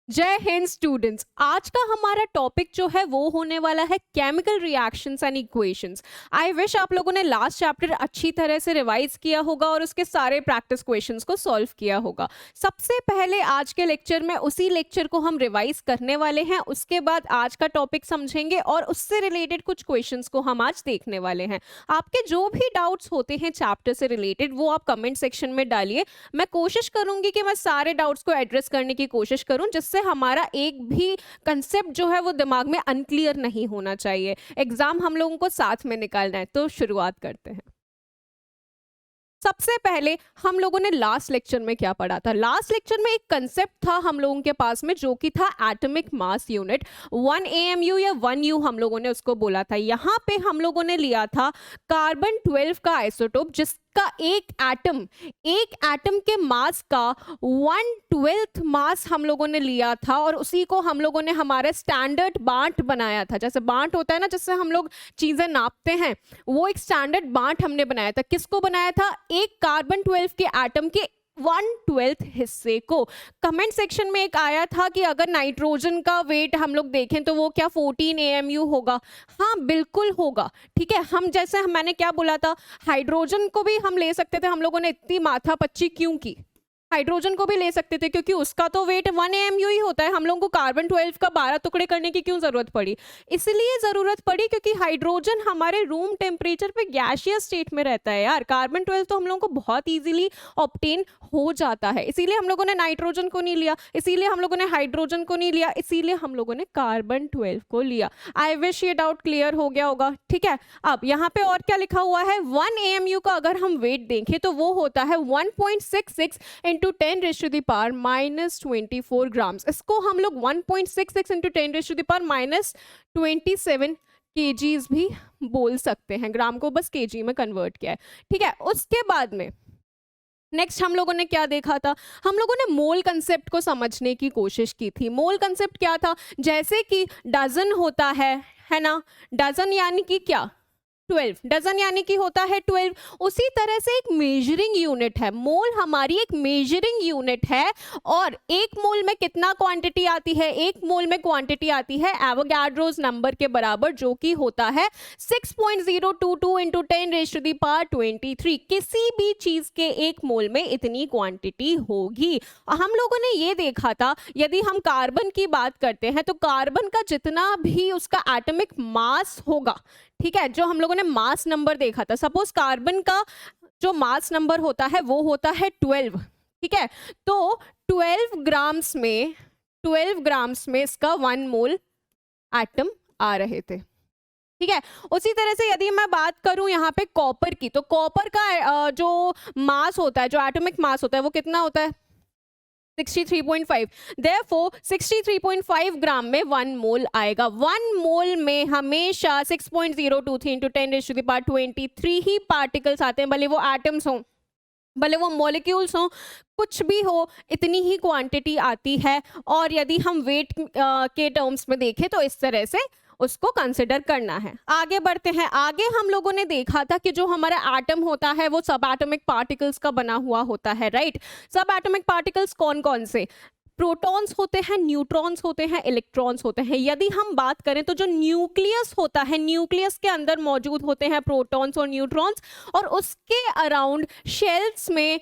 जय हिंद स्टूडेंट्स। आज का हमारा टॉपिक जो है वो होने वाला है chemical reactions and equations. I wish आप लोगों ने लास्ट चैप्टर अच्छी तरह से रिवाइज किया होगा और उसके सारे प्रैक्टिस क्वेश्चंस को सॉल्व किया होगा। सबसे पहले आज के लेक्चर में उसी लेक्चर को हम रिवाइज करने वाले हैं, उसके बाद आज का टॉपिक समझेंगे और उससे रिलेटेड कुछ क्वेश्चंस को हम आज देखने वाले हैं। आपके जो भी डाउट्स होते हैं चैप्टर से रिलेटेड वो आप कमेंट सेक्शन में डालिए। मैं कोशिश करूंगी कि मैं सारे डाउट्स को एड्रेस करने की कोशिश करूं, जिससे हमारा एक भी कंसेप्ट जो है वो दिमाग में अनक्लियर नहीं होना चाहिए। एग्जाम हम लोगों को साथ में निकालना है, तो शुरुआत करते हैं। सबसे पहले हम लोगों ने लास्ट लेक्चर में क्या पढ़ा था? लास्ट लेक्चर में एक कंसेप्ट था हम लोगों के पास में, जो कि था एटॉमिक मास यूनिट। 1 AMU या 1U हम लोगों ने उसको बोला था। यहाँ पे हम लोगों ने लिया था कार्बन 12 का आइसोटोप, जिसका एक एटम के मास का 1/12 मास हम लोगों ने लिया था, और उसी को हम लोगों ने हमारे स्टैंडर्ड बांट बनाया था। जैसे बांट होता है ना, जिससे हम लोग चीजें नापते हैं, वो एक स्टैंडर्ड बांट हमने बनाया था। किसको बनाया था? एक कार्बन 12 के एटम के 1/12 हिस्से को। कमेंट सेक्शन में एक आया था कि अगर नाइट्रोजन का वेट हम लोग देखें तो वो क्या 14 AMU होगा? हाँ, बिल्कुल होगा। ठीक है, हम जैसे मैंने क्या बोला था, हाइड्रोजन को भी हम ले सकते थे। हम लोगों ने इतनी माथापच्ची क्यों की? हाइड्रोजन को भी ले सकते थे क्योंकि उसका तो वेट 1 AMU ही होता है। हम लोगों को कार्बन 12 का 12 टुकड़े करने की क्यों जरूरत पड़ी? इसलिए जरूरत पड़ी क्योंकि हाइड्रोजन हमारे रूम टेम्परेचर पे गैसियस स्टेट में रहता है यार। कार्बन 12 तो हम लोगों को बहुत इजीली ऑब्टेन हो जाता है, इसीलिए हम लोगों ने नाइट्रोजन को नहीं लिया, इसीलिए हम लोगों ने हाइड्रोजन को नहीं लिया, इसीलिए हम लोगों ने कार्बन 12 को लिया। आई विश ये डाउट क्लियर हो गया होगा। ठीक है, अब यहाँ पे और क्या लिखा हुआ है? 1 AMU का अगर हम वेट देखें तो वो होता है 1.66 इंटू 10⁻⁻24 ग्राम्स। इसको हम लोग 1.66 इंटू 10⁻⁻27 केजीज भी बोल सकते हैं। ग्राम को बस केजी में कन्वर्ट किया है। ठीक है, उसके बाद में नेक्स्ट हम लोगों ने क्या देखा था? हम लोगों ने मोल कंसेप्ट को समझने की कोशिश की थी। मोल कंसेप्ट क्या था? जैसे कि डजन होता है ना? डजन यानी कि क्या? 12। डजन यानी कि होता है 12। उसी तरह से एक मेजरिंग यूनिट है। मोल हमारी एक मेजरिंग यूनिट है, और एक मोल में कितना क्वांटिटी आती है? एक मोल में क्वांटिटी आती है एवोगाड्रोस नंबर के बराबर, जो कि होता है 6.022 इंटू 10⁻23। किसी भी चीज के एक मोल में इतनी क्वांटिटी होगी। हम लोगों ने ये देखा था, यदि हम कार्बन की बात करते हैं तो कार्बन का जितना भी उसका एटॉमिक मास होगा, ठीक है, जो हम लोगों ने मास नंबर देखा था, सपोज कार्बन का जो मास नंबर होता है वो होता है 12। ठीक है, तो 12 ग्राम्स में इसका 1 मोल एटम आ रहे थे। ठीक है, उसी तरह से यदि मैं बात करूं यहाँ पे कॉपर की, तो कॉपर का जो मास होता है, जो एटॉमिक मास होता है, वो कितना होता है? 63.5। Therefore 63.5 ग्राम में 1 मोल आएगा। 1 मोल में हमेशा 6.023 इंटू 10⁻23 ही पार्टिकल्स आते हैं, भले वो एटम्स हों, भले वो मॉलिक्यूल्स हों, कुछ भी हो, इतनी ही क्वांटिटी आती है। और यदि हम वेट के टर्म्स में देखें तो इस तरह से उसको कंसिडर करना है। आगे बढ़ते हैं। आगे हम लोगों ने देखा था कि जो हमारा एटम होता है वो सब एटॉमिक पार्टिकल्स का बना हुआ होता है, राइट? सब एटॉमिक पार्टिकल्स कौन कौन से? प्रोटॉन्स होते हैं, न्यूट्रॉन्स होते हैं, इलेक्ट्रॉन्स होते हैं। यदि हम बात करें तो जो न्यूक्लियस होता है, न्यूक्लियस के अंदर मौजूद होते हैं प्रोटॉन्स और न्यूट्रॉन्स, और उसके अराउंड शेल्स में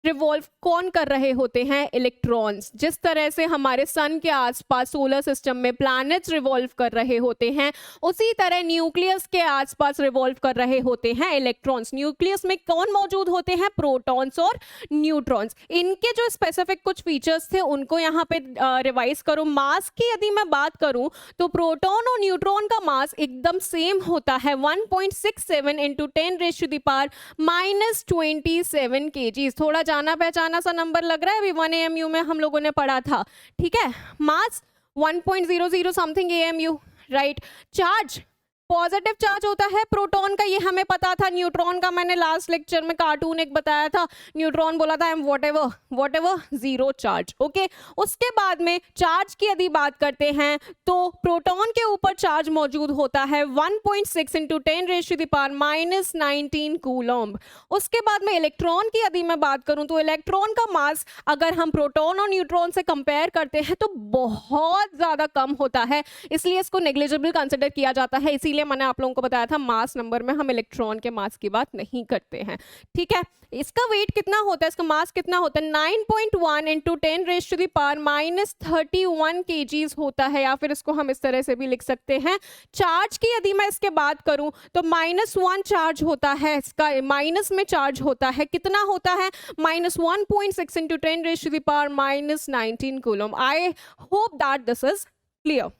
रिवॉल्व कौन कर रहे होते हैं? इलेक्ट्रॉन्स। जिस तरह से हमारे सन के आसपास सोलर सिस्टम में प्लैनेट्स रिवॉल्व कर रहे होते हैं, उसी तरह न्यूक्लियस के आसपास रिवॉल्व कर रहे होते हैं इलेक्ट्रॉन्स। न्यूक्लियस में कौन मौजूद होते हैं? प्रोटॉन्स और न्यूट्रॉन्स। इनके जो स्पेसिफिक कुछ फीचर्स थे उनको यहाँ पे रिवाइज करो। मास की यदि मैं बात करूं तो प्रोटॉन और न्यूट्रॉन का मास एकदम सेम होता है, 1.67 इंटू 10⁻⁻27 kg। थोड़ा जाना पहचाना सा नंबर लग रहा है, अभी 1 AMU में हम लोगों ने पढ़ा था। ठीक है, मास 1.00 something AMU, right? Charge positive charge होता है प्रोटॉन का, ये हमें पता था। न्यूट्रॉन का मैंने लास्ट लेक्चर में कार्टून एक बताया था, न्यूट्रॉन बोला था I am whatever zero charge. Okay, उसके बाद में चार्ज की यदि बात करते हैं तो प्रोटॉन के ऊपर चार्ज मौजूद होता है 1.6 इंटू 10⁻⁻19 कूलम्ब। उसके बाद में इलेक्ट्रॉन की यदि मैं बात करूं तो इलेक्ट्रॉन का मास अगर हम प्रोटॉन और न्यूट्रॉन से कंपेयर करते हैं तो बहुत ज्यादा कम होता है, इसलिए इसको नेग्लिजिबल कंसिडर किया जाता है। इसीलिए मैंने आप लोगों को बताया था मास नंबर में हम इलेक्ट्रॉन के मास की बात नहीं करते हैं। ठीक है, इसका वेट कितना होता है, इसका मास कितना होता है, 9.1 इंटू 10⁻⁻31 kgs होता है, या फिर इसको हम इस तरह से भी लिख सकते हैं। चार्ज की यदि मैं इसके बात करूं तो -1 चार्ज होता है, इसका माइनस में चार्ज होता है, कितना होता है, -1.6 into 10⁻⁻19 coulomb. I hope that this is clear.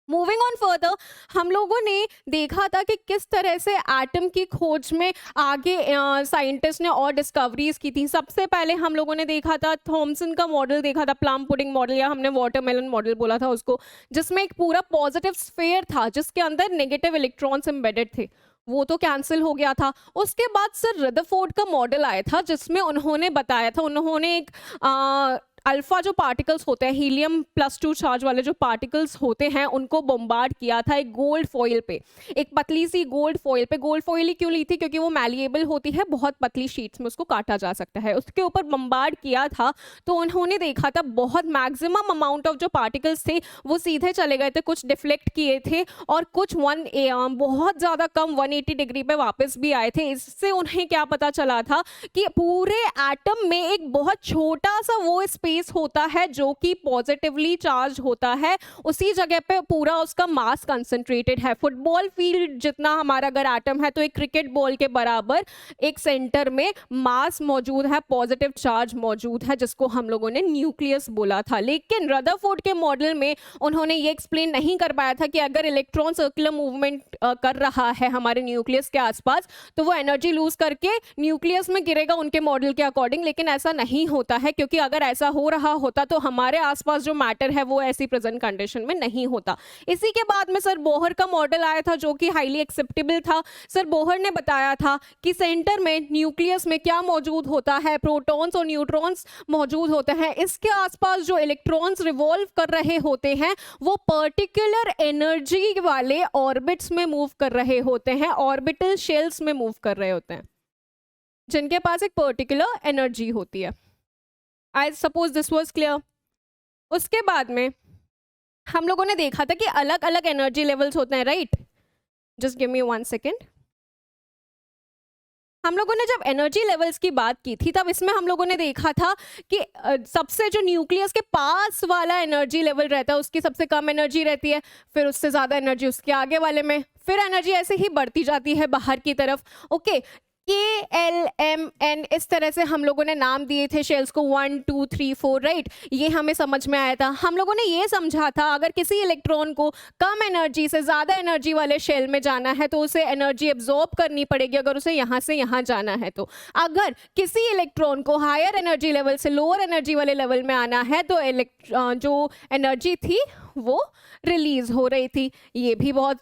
Moving on further, हम लोगों ने देखा था कि किस तरह से एटम की खोज में आगे साइंटिस्ट ने और डिस्कवरीज की थी। सबसे पहले हम लोगों ने देखा था थॉमसन का मॉडल देखा था, प्लम पुडिंग मॉडल या हमने वाटरमेलन मॉडल बोला था उसको, जिसमें एक पूरा पॉजिटिव स्फीयर था जिसके अंदर नेगेटिव इलेक्ट्रॉन्स एम्बेडेड थे, वो तो कैंसिल हो गया था। उसके बाद सर रदरफोर्ड का मॉडल आया था जिसमें उन्होंने बताया था, उन्होंने एक अल्फा जो पार्टिकल्स होते हैं, हीलियम +2 चार्ज वाले जो पार्टिकल्स होते हैं, उनको बम्बार्ड किया था एक गोल्ड फॉइल पे, एक पतली सी गोल्ड फॉइल पे। गोल्ड फॉइल ही क्यों ली थी, क्योंकि वो मैलिएबल होती है, बहुत पतली शीट्स में उसको काटा जा सकता है। उसके ऊपर बम्बार्ड किया था तो उन्होंने देखा था बहुत मैक्सिमम अमाउंट ऑफ जो पार्टिकल्स थे वो सीधे चले गए थे, कुछ डिफ्लेक्ट किए थे और कुछ बहुत ज़्यादा कम 180 डिग्री पे वापस भी आए थे। इससे उन्हें क्या पता चला था कि पूरे एटम में एक बहुत छोटा सा वो स्पेस होता है जो कि पॉजिटिवली चार्ज होता है, उसी जगह पे पूरा उसका मास कंसंट्रेटेड है। फुटबॉल फील्ड जितना हमारा अगर एटम है तो एक क्रिकेट बॉल के बराबर एक सेंटर में मास मौजूद है, पॉजिटिव चार्ज मौजूद है, जिसको हम लोगों ने न्यूक्लियस बोला था। लेकिन रदरफोर्ड के मॉडल में उन्होंने ये एक्सप्लेन नहीं कर पाया था कि अगर इलेक्ट्रॉन सर्कुलर मूवमेंट कर रहा है हमारे न्यूक्लियस के आसपास तो वो एनर्जी लूज करके न्यूक्लियस में गिरेगा उनके मॉडल के अकॉर्डिंग, लेकिन ऐसा नहीं होता है, क्योंकि अगर ऐसा हो रहा होता तो हमारे आसपास जो मैटर है वो ऐसी प्रेजेंट कंडीशन में नहीं होता। इसी के बाद में सर बोहर का मॉडल आया था जो कि हाईली एक्सेप्टेबल था। सर बोहर ने बताया था कि सेंटर में न्यूक्लियस में क्या मौजूद होता है, प्रोटॉन्स और न्यूट्रॉन्स मौजूद होते हैं, इसके आसपास जो इलेक्ट्रॉन्स रिवॉल्व कर रहे होते हैं वो पर्टिकुलर एनर्जी वाले ऑर्बिट्स में मूव कर रहे होते हैं, ऑर्बिटल शेल्स में मूव कर रहे होते हैं जिनके पास एक पर्टिकुलर एनर्जी होती है। I suppose this was clear. उसके बाद में हम लोगों ने देखा था कि अलग अलग एनर्जी लेवल्स होते हैं, right. Just give me 1 second. हम लोगों ने जब एनर्जी लेवल्स की बात की थी तब इसमें हम लोगों ने देखा था कि सबसे जो न्यूक्लियस के पास वाला एनर्जी लेवल रहता है उसकी सबसे कम एनर्जी रहती है, फिर उससे ज़्यादा एनर्जी उसके आगे वाले में, फिर एनर्जी ऐसे ही बढ़ती जाती है बाहर की तरफ। ओके, KLMN इस तरह से हम लोगों ने नाम दिए थे शेल्स को, 1 2 3 4, राइट। ये हमें समझ में आया था। हम लोगों ने ये समझा था अगर किसी इलेक्ट्रॉन को कम एनर्जी से ज़्यादा एनर्जी वाले शेल में जाना है तो उसे एनर्जी एब्जॉर्ब करनी पड़ेगी अगर उसे यहाँ से यहाँ जाना है तो। अगर किसी इलेक्ट्रॉन को हायर एनर्जी लेवल से लोअर एनर्जी वाले लेवल में आना है तो जो एनर्जी थी वो रिलीज हो रही थी। ये भी बहुत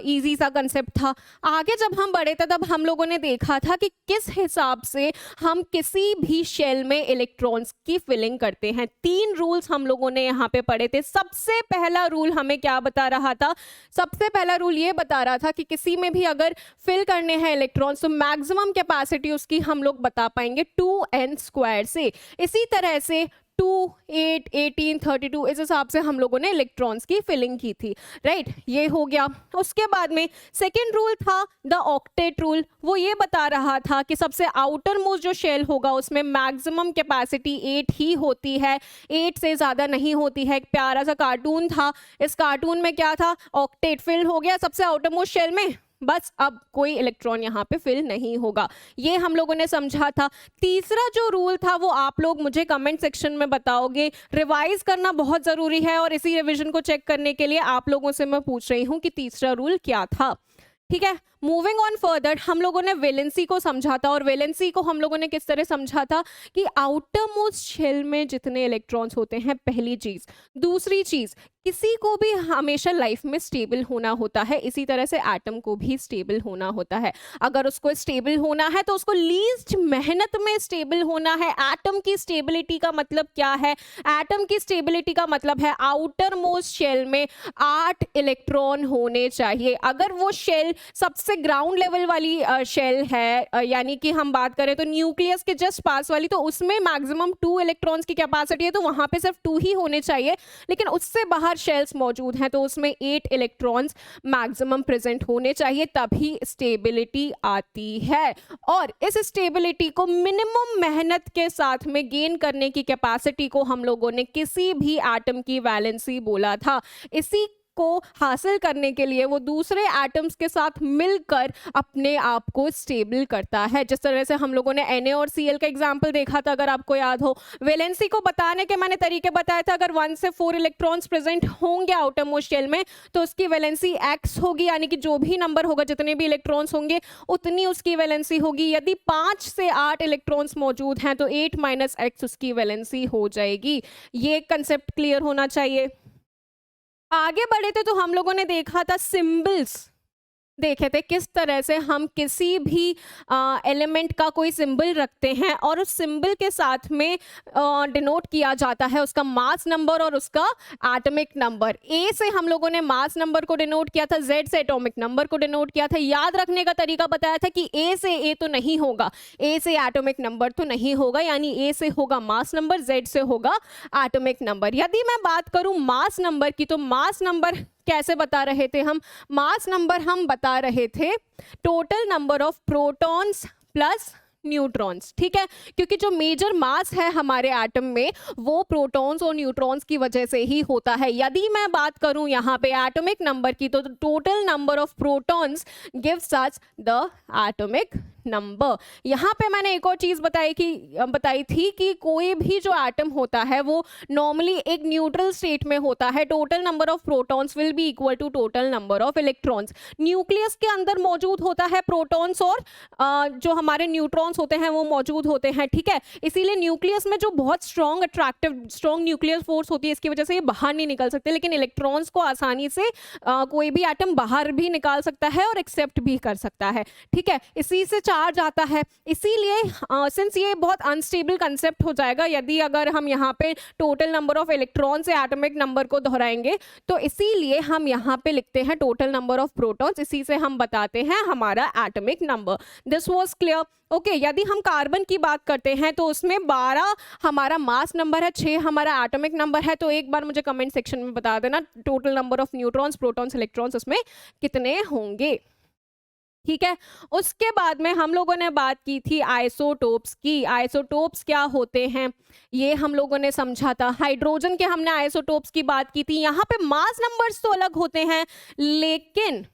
इजी सा कंसेप्ट था। आगे जब हम बढ़े थे तब हम लोगों ने देखा था कि किस हिसाब से हम किसी भी शेल में इलेक्ट्रॉन्स की फिलिंग करते हैं। 3 रूल्स हम लोगों ने यहाँ पे पढ़े थे। सबसे पहला रूल हमें क्या बता रहा था, सबसे पहला रूल ये बता रहा था कि किसी में भी अगर फिल करने हैं इलेक्ट्रॉन्स तो मैक्सिमम कैपेसिटी उसकी हम लोग बता पाएंगे 2n² से। इसी तरह से 2, 8, 18, 32 इस हिसाब से हम लोगों ने इलेक्ट्रॉन्स की फिलिंग की थी, राइट। ये हो गया। उसके बाद में सेकेंड रूल था द ऑक्टेट रूल। वो ये बता रहा था कि सबसे आउटर मोस्ट जो शेल होगा उसमें मैक्सिमम कैपेसिटी 8 ही होती है, 8 से ज़्यादा नहीं होती है। एक प्यारा सा कार्टून था, इस कार्टून में क्या था, ऑक्टेट फिल हो गया सबसे आउटर मोस्ट शेल में, बस अब कोई इलेक्ट्रॉन यहाँ पे फिल नहीं होगा। ये हम लोगों ने समझा था। तीसरा जो रूल था वो आप लोग मुझे कमेंट सेक्शन में बताओगे। रिवाइज करना बहुत ज़रूरी है और इसी रिवीजन को चेक करने के लिए आप लोगों से मैं पूछ रही हूँ कि तीसरा रूल क्या था, ठीक है। मूविंग ऑन फर्दर, हम लोगों ने वैलेंसी को समझा था, और वैलेंसी को हम लोगों ने किस तरह समझा था कि आउटर मोस्ट शेल में जितने इलेक्ट्रॉन्स होते हैं, पहली चीज। दूसरी चीज, किसी को भी हमेशा लाइफ में स्टेबल होना होता है, इसी तरह से एटम को भी स्टेबल होना होता है। अगर उसको स्टेबल होना है तो उसको लीस्ट मेहनत में स्टेबल होना है। एटम की स्टेबिलिटी का मतलब क्या है? एटम की स्टेबिलिटी का मतलब है आउटर मोस्ट शेल में 8 इलेक्ट्रॉन होने चाहिए। अगर वो शेल सबसे ग्राउंड लेवल वाली शेल है, यानी कि हम बात करें तो न्यूक्लियस के जस्ट पास वाली, तो उसमें मैक्सिमम 2 इलेक्ट्रॉन्स की कैपेसिटी है, तो वहां पे सिर्फ 2 ही होने चाहिए। लेकिन उससे बाहर शेल्स मौजूद हैं तो उसमें 8 इलेक्ट्रॉन्स मैक्सिमम प्रेजेंट होने चाहिए, तभी स्टेबिलिटी आती है। और इस स्टेबिलिटी को मिनिमम मेहनत के साथ में गेन करने की कैपेसिटी को हम लोगों ने किसी भी एटम की वैलेंसी बोला था। इसी को हासिल करने के लिए वो दूसरे एटम्स के साथ मिलकर अपने आप को स्टेबल करता है। जिस तरह से हम लोगों ने Na और Cl का एग्जांपल देखा था, अगर आपको याद हो। वैलेंसी को बताने के मैंने तरीके बताए थे। अगर 1 से 4 इलेक्ट्रॉन्स प्रेजेंट होंगे आउटर मोस्ट शेल में तो उसकी वैलेंसी x होगी, यानी कि जो भी नंबर होगा, जितने भी इलेक्ट्रॉन्स होंगे उतनी उसकी वैलेंसी होगी। यदि 5 से 8 इलेक्ट्रॉन्स मौजूद हैं तो 8 - x उसकी वैलेंसी हो जाएगी। ये कंसेप्ट क्लियर होना चाहिए। आगे बढ़े थे तो हम लोगों ने देखा था सिंबल्स, देखे थे किस तरह से हम किसी भी एलिमेंट का कोई सिंबल रखते हैं और उस सिंबल के साथ में डिनोट किया जाता है उसका मास नंबर और उसका एटॉमिक नंबर। ए से हम लोगों ने मास नंबर को डिनोट किया था, जेड से एटॉमिक नंबर को डिनोट किया था। याद रखने का तरीका बताया था कि ए से ए तो नहीं होगा, ए से एटॉमिक नंबर तो नहीं होगा, यानी ए से होगा मास नंबर, जेड से होगा एटॉमिक नंबर। यदि मैं बात करूं मास नंबर की, तो मास नंबर कैसे बता रहे थे हम? मास नंबर हम बता रहे थे total number of protons plus neutrons, ठीक है, क्योंकि जो मेजर मास है हमारे एटम में वो प्रोटॉन्स और न्यूट्रॉन्स की वजह से ही होता है। यदि मैं बात करूं यहाँ पे एटॉमिक नंबर की, तो total number of protons gives us the atomic number. यहाँ पे मैंने एक और चीज बताई थी कि कोई भी जो एटम होता है वो नॉर्मली एक न्यूट्रल स्टेट में होता है। Total number of protons will be equal to total number of electrons. Nucleus के अंदर मौजूद होता है प्रोटॉन्स और जो हमारे न्यूट्रॉन्स होते हैं वो मौजूद होते हैं, ठीक है। इसीलिए न्यूक्लियस में जो बहुत strong attractive strong nuclear force होती है, इसकी वजह से ये बाहर नहीं निकल सकते, लेकिन इलेक्ट्रॉन्स को आसानी से कोई भी एटम बाहर भी निकाल सकता है और एक्सेप्ट भी कर सकता है, ठीक है। इसी से चार्ज आता है। इसीलिए सिंस ये बहुत अनस्टेबल कंसेप्ट हो जाएगा यदि अगर हम यहाँ पे टोटल नंबर ऑफ इलेक्ट्रॉन से एटॉमिक नंबर को दोहराएंगे, तो इसीलिए हम यहाँ पे लिखते हैं टोटल नंबर ऑफ प्रोटॉन्स, इसी से हम बताते हैं हमारा atomic number. This was clear? Okay, यदि हम कार्बन की बात करते हैं तो उसमें 12 हमारा मास नंबर है, 6 हमारा एटॉमिक नंबर है। तो एक बार मुझे कमेंट सेक्शन में बता देना total number of neutrons, protons, electrons उसमें कितने होंगे, ठीक है। उसके बाद में हम लोगों ने बात की थी आइसोटोप्स की। आइसोटोप्स क्या होते हैं ये हम लोगों ने समझा था। हाइड्रोजन के हमने आइसोटोप्स की बात की थी। यहाँ पे मास नंबर्स तो अलग होते हैं लेकिन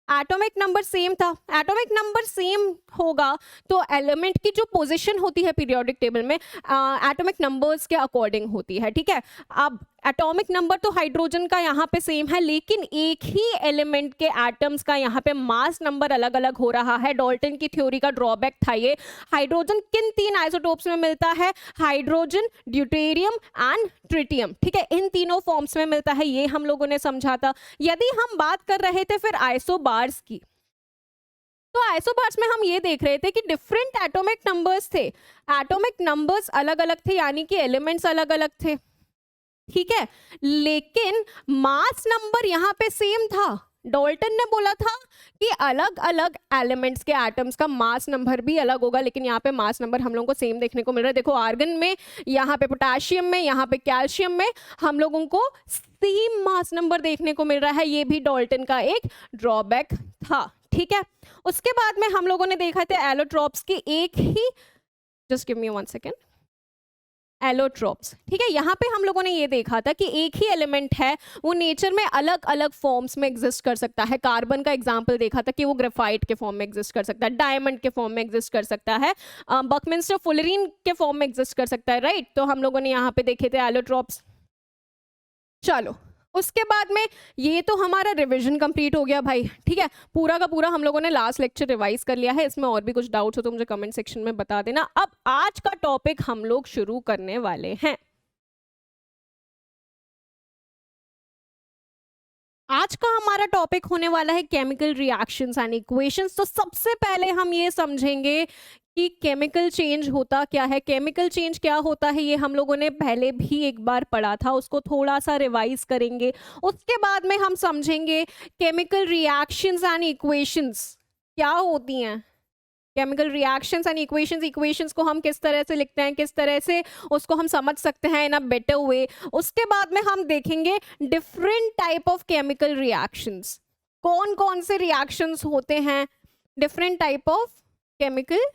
एटॉमिक नंबर सेम था। एटॉमिक नंबर सेम होगा तो एलिमेंट की जो पोजीशन होती है पीरियोडिक टेबल में एटॉमिक नंबर्स के अकॉर्डिंग होती है, ठीक है। अब एटॉमिक नंबर तो हाइड्रोजन का यहाँ पे सेम है, लेकिन एक ही एलिमेंट के एटम्स का यहाँ पे मास नंबर अलग अलग हो रहा है। डाल्टन की थ्योरी का ड्रॉबैक था ये। हाइड्रोजन किन 3 आइसोटोप्स में मिलता है? हाइड्रोजन, ड्यूटेरियम एंड ट्रिटियम, ठीक है, इन तीनों फॉर्म्स में मिलता है, ये हम लोगों ने समझा था। यदि हम बात कर रहे थे फिर आइसोबार्स की, तो आइसोबार्स में हम ये देख रहे थे कि डिफरेंट एटॉमिक नंबर्स थे, एटॉमिक नंबर्स अलग अलग थे, यानी कि एलिमेंट्स अलग अलग थे, ठीक है, लेकिन मास नंबर यहाँ पे सेम था। डाल्टन ने बोला था कि अलग अलग एलिमेंट्स के एटम्स का मास नंबर भी अलग होगा, लेकिन यहाँ पे मास नंबर हम लोगों को सेम देखने को मिल रहा है। देखो आर्गन में, यहाँ पे पोटेशियम में, यहाँ पे कैल्शियम में हम लोगों को सेम मास नंबर देखने को मिल रहा है। ये भी डाल्टन का एक ड्रॉबैक था, ठीक है। उसके बाद में हम लोगों ने देखा था एलोट्रॉप्स की एक ही, just give me 1 second, allotropes, ठीक है। यहाँ पे हम लोगों ने ये देखा था कि एक ही एलिमेंट है वो नेचर में अलग अलग फॉर्म्स में एग्जिस्ट कर सकता है। कार्बन का एग्जांपल देखा था कि वो ग्रेफाइट के फॉर्म में एग्जिस्ट कर सकता है, डायमंड के फॉर्म में एग्जिस्ट कर सकता है, बकमिंस्टर फुलरीन के फॉर्म में एग्जिस्ट कर सकता है, राइट। तो हम लोगों ने यहाँ पे देखे थे एलोट्रॉप्स। चलो उसके बाद में ये तो हमारा रिवीजन कंप्लीट हो गया भाई, ठीक है, पूरा का पूरा हम लोगों ने लास्ट लेक्चर रिवाइज कर लिया है। इसमें और भी कुछ डाउट्स हो तो मुझे कमेंट सेक्शन में बता देना। अब आज का टॉपिक हम लोग शुरू करने वाले हैं। आज का हमारा टॉपिक होने वाला है केमिकल रिएक्शंस एंड इक्वेशंस। तो सबसे पहले हम ये समझेंगे कि केमिकल चेंज होता क्या है। केमिकल चेंज क्या होता है ये हम लोगों ने पहले भी एक बार पढ़ा था, उसको थोड़ा सा रिवाइज करेंगे। उसके बाद में हम समझेंगे केमिकल रिएक्शंस एंड इक्वेशंस क्या होती हैं। Chemical reactions and equations, equations को हम किस तरह से लिखते हैं, किस तरह से उसको हम समझ सकते हैं इन अ बेटर वे। उसके बाद में हम देखेंगे different type of chemical reactions, कौन कौन से रिएक्शंस होते हैं, different type of chemical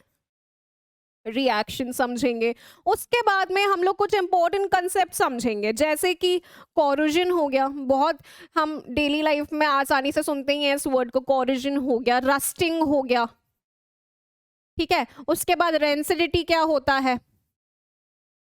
reaction समझेंगे। उसके बाद में हम लोग कुछ इंपॉर्टेंट कंसेप्ट समझेंगे, जैसे कि कोरोजन हो गया, बहुत हम डेली लाइफ में आसानी से सुनते ही हैं इस वर्ड को, कोरोजन हो गया, रस्टिंग हो गया, ठीक है। उसके बाद रेंसिडिटी क्या होता है,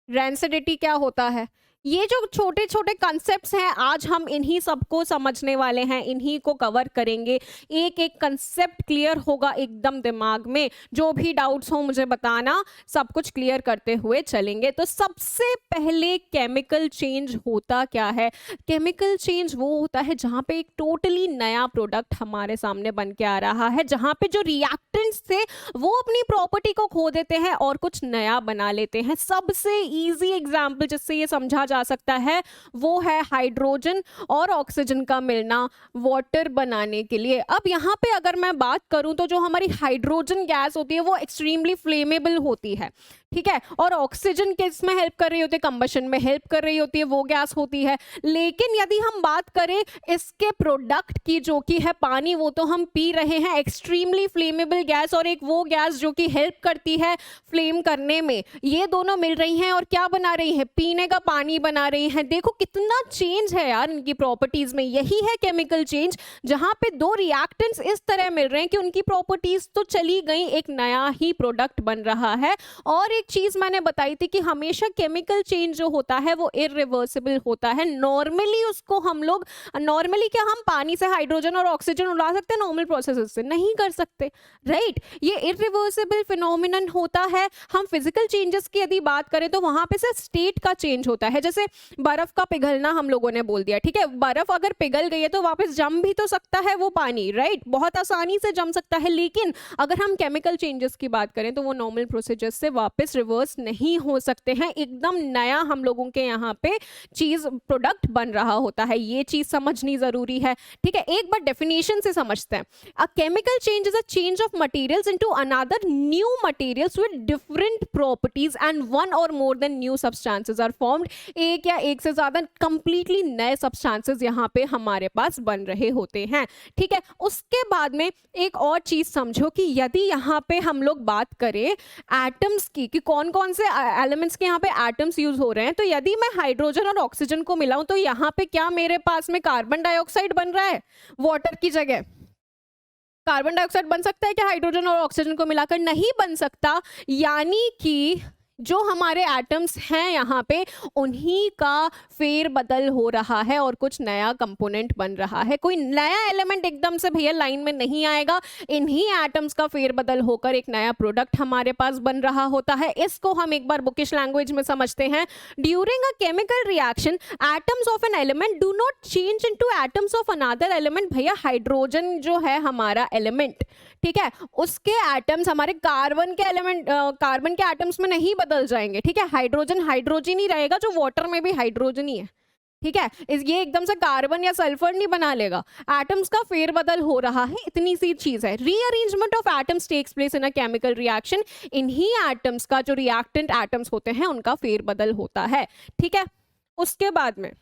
रेंसिडिटी क्या होता है। ये जो छोटे छोटे कंसेप्ट्स हैं आज हम इन्हीं सबको समझने वाले हैं, इन्हीं को कवर करेंगे। एक एक कंसेप्ट क्लियर होगा एकदम दिमाग में। जो भी डाउट्स हो मुझे बताना, सब कुछ क्लियर करते हुए चलेंगे। तो सबसे पहले केमिकल चेंज होता क्या है। केमिकल चेंज वो होता है जहाँ पे एक टोटली नया प्रोडक्ट हमारे सामने बन के आ रहा है, जहाँ पे जो रिएक्टेंट्स थे वो अपनी प्रॉपर्टी को खो देते हैं और कुछ नया बना लेते हैं। सबसे ईजी एग्जाम्पल जिससे ये समझा जा सकता है वो है हाइड्रोजन और ऑक्सीजन का मिलना वाटर बनाने के लिए। अब यहाँ पे अगर मैं बात करूं तो जो हमारी हाइड्रोजन गैस होती है वो एक्सट्रीमली फ्लेमेबल होती है, ठीक है, और ऑक्सीजन किस में हेल्प कर रही होती है, कंबशन में हेल्प कर रही होती है, वो गैस होती है। लेकिन यदि हम बात करें इसके प्रोडक्ट की जो कि है पानी, वो तो हम पी रहे हैं, एक्सट्रीमली फ्लेमेबल गैस और एक वो गैस जो कि हेल्प करती है फ्लेम करने में, ये दोनों मिल रही हैं और क्या बना रही है, पीने का पानी बना रही है। देखो कितना चेंज है यार इनकी प्रॉपर्टीज में। यही है केमिकल चेंज, जहां पे दो रिएक्टेंट्स इस तरह मिल रहे हैं कि उनकी प्रॉपर्टीज तो चली गई, एक नया ही प्रोडक्ट बन रहा है। और एक चीज मैंने बताई थी कि हमेशा केमिकल चेंज जो होता है वो इरिवर्सिबल होता है। नॉर्मली उसको हम लोग, नॉर्मली क्या हम पानी से हाइड्रोजन और ऑक्सीजन उड़ा सकते हैं नॉर्मल प्रोसेसेस से? नहीं कर सकते, राइट। ये इरिवर्सिबल फिनोमिनन होता है। हम फिजिकल चेंजेस की यदि बात करें तो वहां पे से स्टेट का चेंज होता है। जैसे बर्फ का पिघलना हम लोगों ने बोल दिया, ठीक है, बर्फ अगर पिघल गई है तो वापस जम भी तो सकता है वो पानी, राइट, बहुत आसानी से जम सकता है। लेकिन अगर हम केमिकल चेंजेस की बात करें तो वो नॉर्मल प्रोसीजर से वापस रिवर्स नहीं हो सकते हैं। एकदम नया हम लोगों के यहाँ पे चीज प्रोडक्ट बन रहा होता है, ये चीज समझनी जरूरी है, ठीक है। एक बार डेफिनेशन से समझते हैं। A chemical change is a change of materials into another new materials with different properties and one or more than new substances are formed. एक या एक से ज्यादा कंप्लीटली नए सब्सटेंसेस यहाँ पे हमारे पास बन रहे होते हैं, ठीक है। उसके बाद में एक और चीज समझो कि यदि यहाँ पे हम लोग बात करें एटम्स की कि कौन कौन से एलिमेंट्स के यहाँ पे एटम्स यूज हो रहे हैं, तो यदि मैं हाइड्रोजन और ऑक्सीजन को मिलाऊं तो यहाँ पे क्या मेरे पास में कार्बन डाइऑक्साइड बन रहा है वाटर की जगह? कार्बन डाइऑक्साइड बन सकता है क्या हाइड्रोजन और ऑक्सीजन को मिलाकर? नहीं बन सकता। यानी कि जो हमारे एटम्स हैं यहाँ पे उन्हीं का फेर बदल हो रहा है और कुछ नया कंपोनेंट बन रहा है। कोई नया एलिमेंट एकदम से भैया लाइन में नहीं आएगा, इन्हीं एटम्स का फेर बदल होकर एक नया प्रोडक्ट हमारे पास बन रहा होता है। इसको हम एक बार बुकिश लैंग्वेज में समझते हैं। During a chemical reaction atoms of an element do not change into atoms of another element. भैया हाइड्रोजन जो है हमारा एलिमेंट, ठीक है, उसके एटम्स हमारे कार्बन के एलिमेंट, कार्बन के एटम्स में नहीं बदल जाएंगे, ठीक है। हाइड्रोजन हाइड्रोजन ही रहेगा, जो वाटर में भी हाइड्रोजन ही है, ठीक है। ये एकदम से कार्बन या सल्फर नहीं बना लेगा, एटम्स का फेरबदल हो रहा है, इतनी सी चीज है। Rearrangement of atoms takes place in a chemical reaction. इन्हीं एटम्स का जो रिएक्टेंट एटम्स होते हैं उनका फेरबदल होता है, ठीक है। उसके बाद में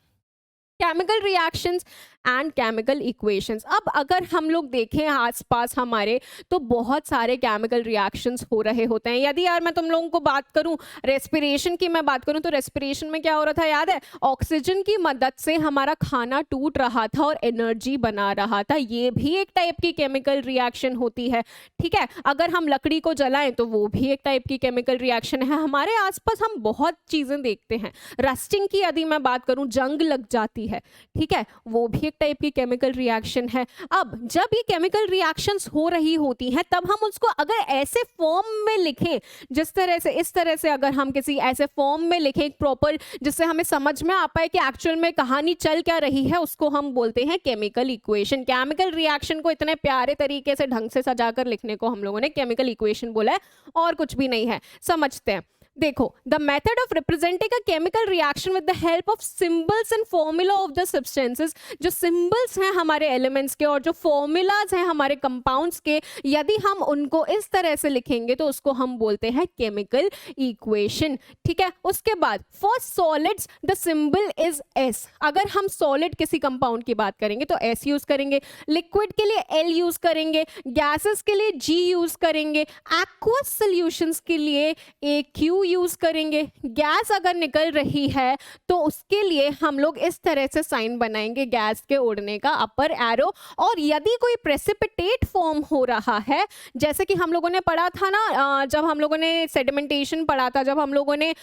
chemical reactions and chemical equations. अब अगर हम लोग देखें आसपास हमारे तो बहुत सारे केमिकल रिएक्शंस हो रहे होते हैं। यदि यार मैं तुम लोगों को बात करूं रेस्पिरेशन की, मैं बात करूं तो रेस्पिरेशन में क्या हो रहा था याद है? ऑक्सीजन की मदद से हमारा खाना टूट रहा था और एनर्जी बना रहा था। ये भी एक टाइप की केमिकल रिएक्शन होती है, ठीक है। अगर हम लकड़ी को जलाएं तो वो भी एक टाइप की केमिकल रिएक्शन है। हमारे आसपास हम बहुत चीजें देखते हैं। रस्टिंग की यदि मैं बात करूं, जंग लग जाती है, ठीक है, वो भी एक टाइप की केमिकल रिएक्शन है। अब जब ये केमिकल रिएक्शंस हो रही होती हैं तब हम उसको अगर ऐसे फॉर्म में लिखें, जिस तरह से, इस तरह से अगर हम किसी ऐसे फॉर्म में लिखें एक प्रॉपर, जिससे हमें समझ में आ पाए कि एक्चुअल में कहानी चल क्या रही है, उसको हम बोलते हैं केमिकल इक्वेशन। केमिकल रिएक्शन को इतने प्यारे तरीके से ढंग से सजाकर लिखने को हम लोगों ने केमिकल इक्वेशन बोला है, और कुछ भी नहीं है। समझते हैं, देखो, the method of representing a chemical reaction with the help of symbols and formula of the substances, जो सिंबल्स हैं हमारे एलिमेंट्स के और जो फॉर्मूलाज हैं हमारे कंपाउंड्स के, यदि हम उनको इस तरह से लिखेंगे तो उसको हम बोलते हैं केमिकल इक्वेशन, ठीक है। उसके बाद for solids the symbol is S. अगर हम सॉलिड किसी कंपाउंड की बात करेंगे तो एस यूज करेंगे, लिक्विड के लिए एल यूज करेंगे, गैसेस के लिए जी यूज करेंगे, एक्वस सॉल्यूशंस के लिए ए क्यू यूज करेंगे। गैस अगर निकल रही है तो उसके लिए हम लोग इस तरह से साइन बनाएंगे, गैस के उड़ने का अपर एरो। और यदि कोई प्रेसिपिटेट फॉर्म हो रहा है, जैसे कि हम लोगों ने पढ़ा था ना, जब हम लोगों ने सेडिमेंटेशन पढ़ा था, जब हम लोगों ने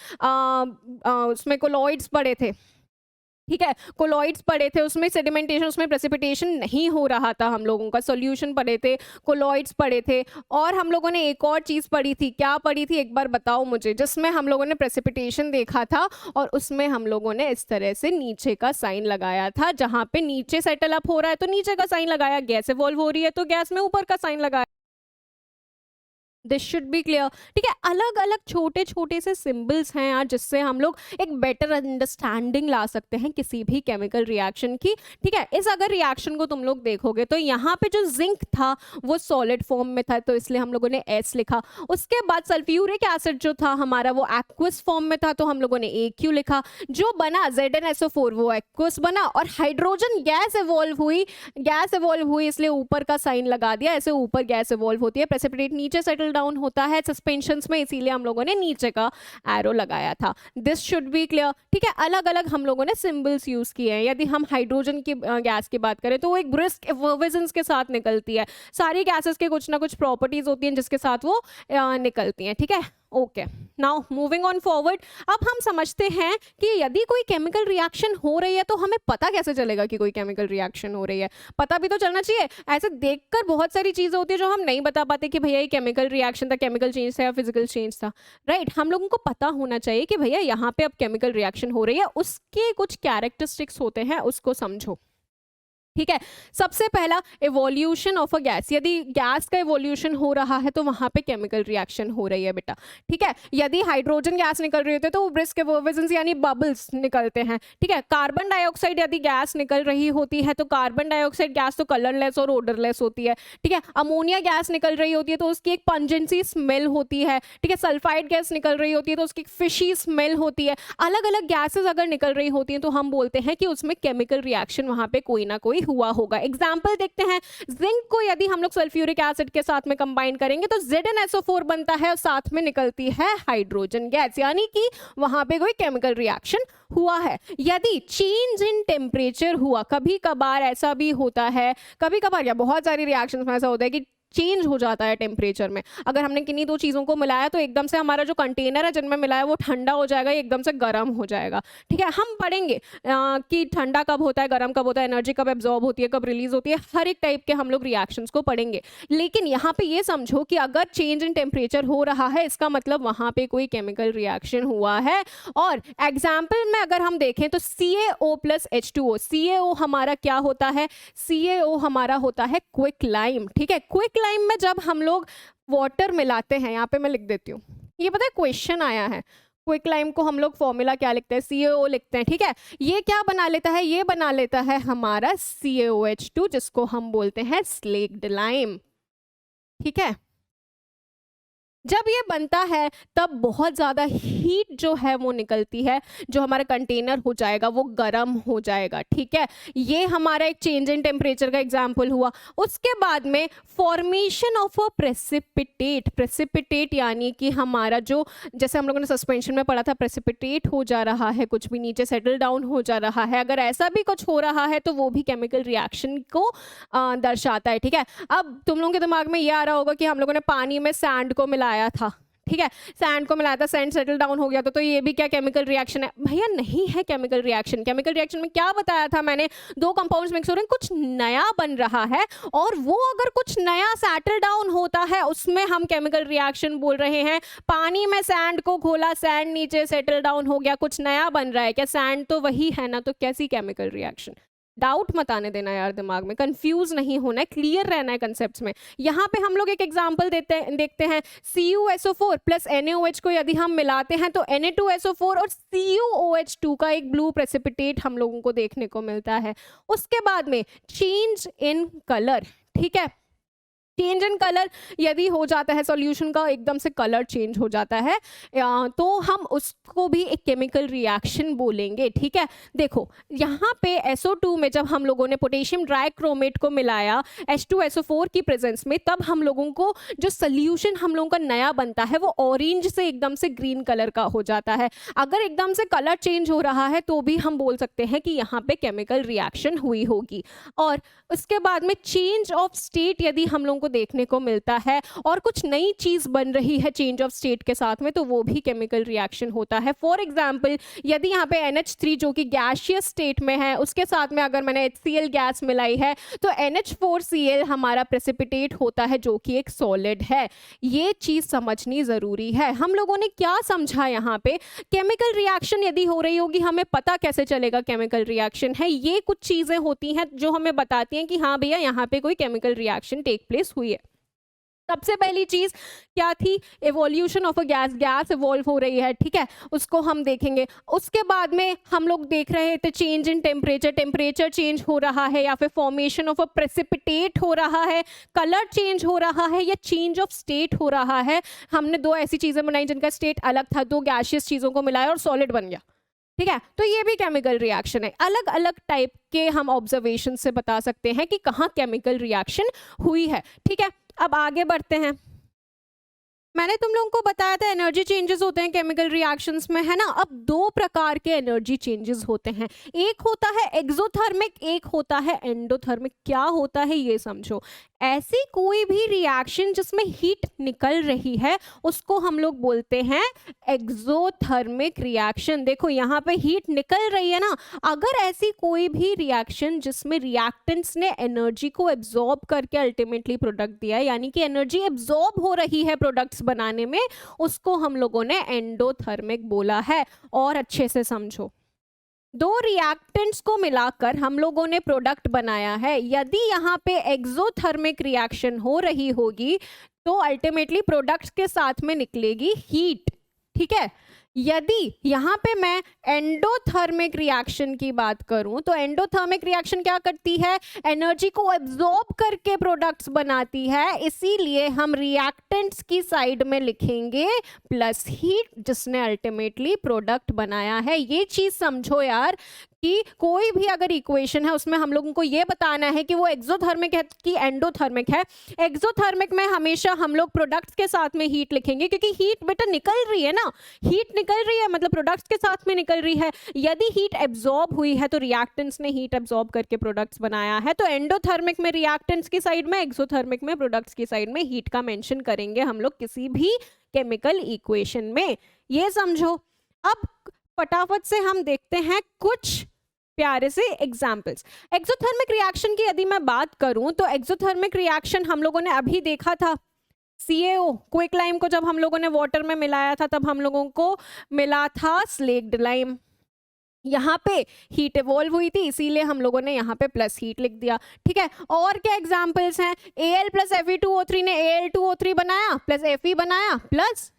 उसमें कोलॉइड्स पढ़े थे, ठीक है, कोलॉइड्स पढ़े थे, उसमें सेडिमेंटेशन, उसमें प्रेसिपिटेशन नहीं हो रहा था, हम लोगों का सॉल्यूशन पढ़े थे, कोलॉइड्स पढ़े थे, और हम लोगों ने एक और चीज़ पढ़ी थी, क्या पढ़ी थी एक बार बताओ मुझे, जिसमें हम लोगों ने प्रेसिपिटेशन देखा था और उसमें हम लोगों ने इस तरह से नीचे का साइन लगाया था, जहाँ पे नीचे सेटल अप हो रहा है तो नीचे का साइन लगाया, गैस इवॉल्व हो रही है तो गैस में ऊपर का साइन लगाया। दिस शुड बी क्लियर, ठीक है। अलग अलग छोटे छोटे से सिंबल्स हैं यार, जिससे हम लोग एक बेटर अंडरस्टैंडिंग ला सकते हैं किसी भी केमिकल रिएक्शन की, ठीक है। इस अगर रिएक्शन को तुम लोग देखोगे तो यहाँ पे जो जिंक था वो सॉलिड फॉर्म में था, तो इसलिए हम लोगों ने एस लिखा। उसके बाद सल्फ्यूरिक एसिड जो था हमारा वो एक्वस फॉर्म में था, तो हम लोगों ने ए क्यू लिखा। जो बना ZnSO4 वो एक्वस बना, और हाइड्रोजन गैस इवॉल्व हुई इसलिए ऊपर का साइन लगा दिया, ऐसे ऊपर गैस इवॉल्व होती है, प्रेसिपिटेट नीचे सेटल डाउन होता है सस्पेंशंस में, इसीलिए हम लोगों ने नीचे का एरो लगाया था। दिस शुड बी क्लियर, ठीक है। अलग अलग हम लोगों ने सिंबल्स यूज किए हैं। यदि हम हाइड्रोजन की गैस की बात करें तो वो एक ब्रिस्क एफर्वेसेंस के साथ निकलती है। सारी गैसेस के कुछ ना कुछ प्रॉपर्टीज होती हैं जिसके साथ वो निकलती हैं, ठीक है। Okay, now moving on forward. अब हम समझते हैं कि यदि कोई केमिकल रिएक्शन हो रही है तो हमें पता कैसे चलेगा कि कोई केमिकल रिएक्शन हो रही है। पता भी तो चलना चाहिए। ऐसे देखकर बहुत सारी चीजें होती है जो हम नहीं बता पाते कि भैया ये केमिकल रिएक्शन था, केमिकल चेंज था या फिजिकल चेंज था, राइट। हम लोगों को पता होना चाहिए कि भैया यहाँ पे अब केमिकल रिएक्शन हो रही है, उसके कुछ कैरेक्टरिस्टिक्स होते हैं, उसको समझो, ठीक है। सबसे पहला, इवोल्यूशन ऑफ अ गैस। यदि गैस का इवोल्यूशन हो रहा है तो वहां पे केमिकल रिएक्शन हो रही है बेटा, ठीक है। यदि हाइड्रोजन गैस निकल रही होती है तो वो ब्रिस्क एफर्वेसेंस यानी बबल्स निकलते हैं, ठीक है। कार्बन डाइऑक्साइड यदि गैस निकल रही होती है तो कार्बन डाइऑक्साइड गैस तो कलरलेस और ओडरलेस होती है, ठीक है। अमोनिया गैस निकल रही होती है तो उसकी एक पंजेंसी स्मेल होती है, ठीक है। सल्फाइड गैस निकल रही होती है तो उसकी एक फिशी स्मेल होती है। अलग अलग गैसेस अगर निकल रही होती हैं तो हम बोलते हैं कि उसमें केमिकल रिएक्शन वहां पे कोई ना कोई हुआ होगा। एग्जाम्पल देखते हैं, जिंक को यदि हम लोग सल्फ्यूरिक एसिड के साथ में कंबाइन करेंगे तो ZnSO4 बनता है और साथ में निकलती है हाइड्रोजन गैस, यानी कि वहां पे कोई केमिकल रिएक्शन हुआ है। यदि चेंज इन टेम्परेचर हुआ, कभी कभार ऐसा भी होता है, कभी कभार या बहुत सारी रिएक्शंस में ऐसा होता है कि चेंज हो जाता है टेम्परेचर में। अगर हमने किन्हीं दो चीज़ों को मिलाया तो एकदम से हमारा जो कंटेनर है जिनमें मिलाया वो ठंडा हो जाएगा, एकदम से गर्म हो जाएगा, ठीक है। हम पढ़ेंगे कि ठंडा कब होता है, गर्म कब होता है, एनर्जी कब एब्जॉर्ब होती है, कब रिलीज होती है, हर एक टाइप के हम लोग रिएक्शंस को पढ़ेंगे। लेकिन यहाँ पे ये समझो कि अगर चेंज इन टेम्परेचर हो रहा है इसका मतलब वहाँ पे कोई केमिकल रिएक्शन हुआ है। और एग्जाम्पल में अगर हम देखें तो CaO + H2O, CaO हमारा क्या होता है, CaO हमारा होता है क्विक लाइम, ठीक है। क्विक लाइम में जब हम लोग वाटर मिलाते हैं, यहाँ पे मैं लिख देती हूँ, ये पता है क्वेश्चन आया है, क्विक लाइम को हम लोग फॉर्मूला क्या लिखते हैं, CaO लिखते हैं, ठीक है। ये क्या बना लेता है, ये बना लेता है हमारा CaOH2 जिसको हम बोलते हैं स्लेक्ड लाइम, ठीक है। जब ये बनता है तब बहुत ज़्यादा हीट जो है वो निकलती है, जो हमारा कंटेनर हो जाएगा वो गर्म हो जाएगा, ठीक है। ये हमारा एक चेंज इन टेम्परेचर का एग्जांपल हुआ। उसके बाद में formation of a precipitate, precipitate यानी कि हमारा जो, जैसे हम लोगों ने सस्पेंशन में पढ़ा था, प्रेसिपिटेट हो जा रहा है, कुछ भी नीचे सेटल डाउन हो जा रहा है, अगर ऐसा भी कुछ हो रहा है तो वो भी केमिकल रिएक्शन को दर्शाता है, ठीक है। अब तुम लोगों के दिमाग में ये आ रहा होगा कि हम लोगों ने पानी में सैंड को मिलाया था, ठीक है, सैंड को मिलाया था, सैंड सेटल डाउन हो गया तो ये भी क्या केमिकल रिएक्शन है? भैया नहीं है केमिकल रिएक्शन। केमिकल रिएक्शन में क्या बताया था मैंने, दो कंपाउंड्स मिक्स हो रहे हैं, कुछ नया बन रहा है, और वो अगर कुछ नया सेटल डाउन होता है उसमें हम केमिकल रिएक्शन बोल रहे हैं। पानी में सैंड को घोला, सैंड नीचे सेटल डाउन हो गया, कुछ नया बन रहा है, क्या सैंड तो वही है ना, तो कैसी केमिकल रिएक्शन? डाउट मत आने देना यार दिमाग में, कंफ्यूज नहीं होना है, क्लियर रहना है कंसेप्ट्स में। यहाँ पे हम लोग एक एग्जांपल देखते हैं, CuSO4 प्लस NaOH को यदि हम मिलाते हैं तो Na2SO4 और CuOH2 का एक ब्लू प्रेसिपिटेट हम लोगों को देखने को मिलता है। उसके बाद में चेंज इन कलर, ठीक है, चेंज इन कलर यदि हो जाता है, सॉल्यूशन का एकदम से कलर चेंज हो जाता है, तो हम उसको भी एक केमिकल रिएक्शन बोलेंगे। ठीक है, देखो यहाँ पे SO2 में जब हम लोगों ने पोटेशियम ट्राइक्रोमेट को मिलाया H2SO4 की प्रेजेंस में, तब हम लोगों को जो सॉल्यूशन हम लोगों का नया बनता है वो ऑरेंज से एकदम से ग्रीन कलर का हो जाता है। अगर एकदम से कलर चेंज हो रहा है तो भी हम बोल सकते हैं कि यहाँ पे केमिकल रिएक्शन हुई होगी। और उसके बाद में चेंज ऑफ स्टेट यदि हम लोगों को देखने को मिलता है और कुछ नई चीज बन रही है चेंज ऑफ स्टेट के साथ में, तो वो भी केमिकल रिएक्शन होता है। फॉर एग्जांपल यदि यहाँ पे NH3 जो कि गैसियस स्टेट में है, उसके साथ में अगर मैंने HCl गैस मिलाई है तो NH4Cl हमारा प्रेसिपिटेट होता है जो कि एक सॉलिड है। ये चीज समझनी जरूरी है। हम लोगों ने क्या समझा यहाँ पे, केमिकल रिएक्शन यदि हो रही होगी हमें पता कैसे चलेगा केमिकल रिएक्शन है। ये कुछ चीजें होती हैं जो हमें बताती हैं कि हाँ भैया यहाँ पे कोई केमिकल रिएक्शन टेक प्लेस हुई है। सबसे पहली चीज क्या थी, evolution of a gas, gas evolve हो रही है, ठीक है, उसको हम देखेंगे। उसके बाद में हम लोग देख रहे थे change in temperature, temperature change हो रहा है या फिर फॉर्मेशन ऑफ अ प्रेसिपिटेट हो रहा है, कलर चेंज हो रहा है या चेंज ऑफ स्टेट हो रहा है। हमने दो ऐसी चीजें बनाई जिनका स्टेट अलग था, दो गैसियस चीजों को मिलाया और सॉलिड बन गया। ठीक है, तो ये भी केमिकल रिएक्शन है। अलग अलग टाइप के हम ऑब्जर्वेशन से बता सकते हैं कि कहाँ केमिकल रिएक्शन हुई है। ठीक है, अब आगे बढ़ते हैं। मैंने तुम लोगों को बताया था एनर्जी चेंजेस होते हैं केमिकल रिएक्शंस में, है ना। अब दो प्रकार के एनर्जी चेंजेस होते हैं, एक होता है एक्सोथर्मिक, एक होता है एंडोथर्मिक। क्या होता है ये समझो। ऐसी कोई भी रिएक्शन जिसमें हीट निकल रही है उसको हम लोग बोलते हैं एक्सोथर्मिक रिएक्शन। देखो यहाँ पे हीट निकल रही है ना, अगर ऐसी कोई भी रिएक्शन जिसमें रिएक्टेंट्स ने एनर्जी को एब्जॉर्ब करके अल्टीमेटली प्रोडक्ट दिया है, यानी कि एनर्जी एब्जॉर्ब हो रही है प्रोडक्ट्स बनाने में, उसको हम लोगों ने एंडोथर्मिक बोला है। और अच्छे से समझो, दो रिएक्टेंट्स को मिलाकर हम लोगों ने प्रोडक्ट बनाया है। यदि यहाँ पे एक्सोथर्मिक रिएक्शन हो रही होगी तो अल्टीमेटली प्रोडक्ट्स के साथ में निकलेगी हीट। ठीक है, यदि यहाँ पे मैं एंडोथर्मिक रिएक्शन की बात करूं तो एंडोथर्मिक रिएक्शन क्या करती है, एनर्जी को एब्जॉर्ब करके प्रोडक्ट्स बनाती है, इसीलिए हम रिएक्टेंट्स की साइड में लिखेंगे प्लस हीट, जिसने अल्टीमेटली प्रोडक्ट बनाया है। ये चीज समझो यार कि कोई भी अगर इक्वेशन है उसमें हम लोगों को ये बताना है कि वो एक्सोथर्मिक है कि एंडोथर्मिक है। एक्सोथर्मिक में हमेशा हम लोग प्रोडक्ट्स के साथ में हीट लिखेंगे, क्योंकि हीट बेटा निकल रही है ना, हीट निकल रही है मतलब प्रोडक्ट्स के साथ में निकल रही है। यदि हीट एब्जॉर्ब हुई है तो रिएक्टेंट्स ने हीट एब्जॉर्ब करके प्रोडक्ट्स बनाया है, तो एंडोथर्मिक में रिएक्टेंट्स की साइड में, एक्सोथर्मिक में प्रोडक्ट्स की साइड में हीट का मेंशन करेंगे हम लोग किसी भी केमिकल इक्वेशन में। ये समझो। अब फटाफट से हम देखते हैं कुछ प्यारे से एग्जाम्पल्स। एक्सोथर्मिक रिएक्शन की यदि मैं बात करूं तो एक्सोथर्मिक रिएक्शन हम लोगों ने अभी देखा था, CaO क्विक लाइम को जब हम लोगों ने वाटर में मिलाया था तब हम लोगों को मिला था स्लेक्ड लाइम। यहाँ पे हीट इवॉल्व हुई थी इसीलिए हम लोगों ने यहाँ पे प्लस हीट लिख दिया। ठीक है, और क्या एग्जाम्पल्स हैं, Al प्लस Fe2O3 ने Al2O3 बनाया प्लस Fe बनाया प्लस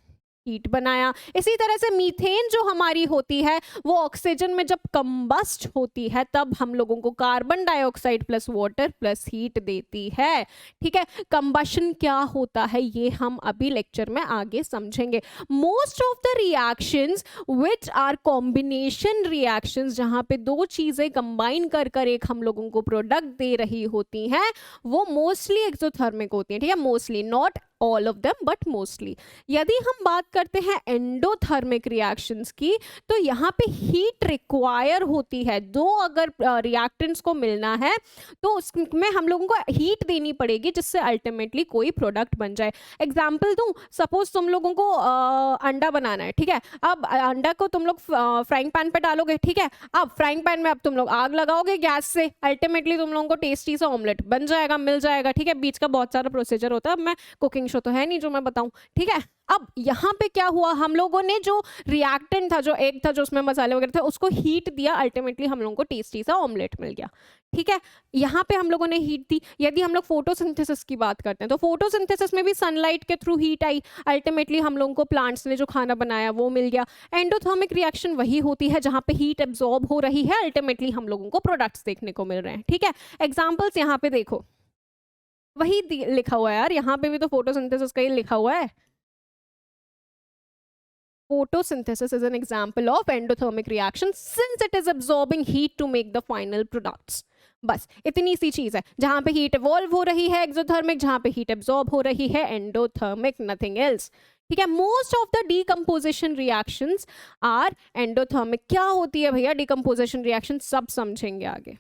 हीट बनाया। इसी तरह से मीथेन जो हमारी होती है वो ऑक्सीजन में जब कंबस्ट होती है तब हम लोगों को carbon dioxide plus water plus heat देती है। ठीक है, कंबशन क्या होता है ये हम अभी लेक्चर में आगे समझेंगे। Most of the reactions which are combination reactions, जहां पे दो चीजें कंबाइन कर कर एक हम लोगों को प्रोडक्ट दे रही होती हैं, वो मोस्टली एक्सोथर्मिक होती हैं। ठीक है, mostly, not all of them but mostly. यदि हम बात करते हैं एंडोथर्मिक रिएक्शंस की, तो यहाँ पे हीट रिक्वायर होती है। दो अगर रिएक्टेंट्स को मिलना है तो उसमें हम लोगों को हीट देनी पड़ेगी जिससे अल्टीमेटली कोई प्रोडक्ट बन जाए। एग्जाम्पल दूं, सपोज तुम लोगों को अंडा बनाना है, ठीक है। अब अंडा को तुम लोग फ्राइंग पैन पे डालोगे, ठीक है। अब फ्राइंग पैन में अब तुम लोग आग लगाओगे गैस से, अल्टीमेटली तुम लोगों को टेस्टी सा ऑमलेट बन जाएगा, मिल जाएगा, ठीक है। बीच का बहुत सारा प्रोसीजर होता है, अब मैं कुकिंग शो तो है नहीं जो मैं बताऊं, ठीक है। अब यहाँ पे क्या हुआ, हम लोगों ने जो रिएक्टेंट था, जो एग था, जो उसमें मसाले वगैरह थे, उसको हीट दिया, अल्टीमेटली हम लोगों को टेस्टी सा ऑमलेट मिल गया, ठीक है। यहाँ पे हम लोगों ने हीट दी। यदि हम लोग फोटोसिंथेसिस की बात करते हैं तो फोटोसिंथेसिस में भी सनलाइट के थ्रू हीट आई, अल्टीमेटली हम लोगों को प्लांट्स ने जो खाना बनाया वो मिल गया। एंडोथर्मिक रिएक्शन वही होती है जहाँ पे हीट एब्जॉर्ब हो रही है, अल्टीमेटली हम लोगों को प्रोडक्ट्स देखने को मिल रहे हैं, ठीक है। एग्जाम्पल्स यहाँ पे देखो, वही लिखा हुआ है यार, यहाँ पे भी तो फोटोसिंथेसिस का ही लिखा हुआ है। Photosynthesis is an example of endothermic reaction since it is absorbing heat to make the final products. बस इतनी सी चीज है, जहां पे हीट इवॉल्व हो रही है एक्सोथर्मिक, जहां पे हीट एब्जॉर्ब हो रही है एंडोथर्मिक, नथिंग एल्स, ठीक है। Most of the decomposition reactions are endothermic. क्या होती है भैया डीकम्पोजिशन रिएक्शन, सब समझेंगे आगे।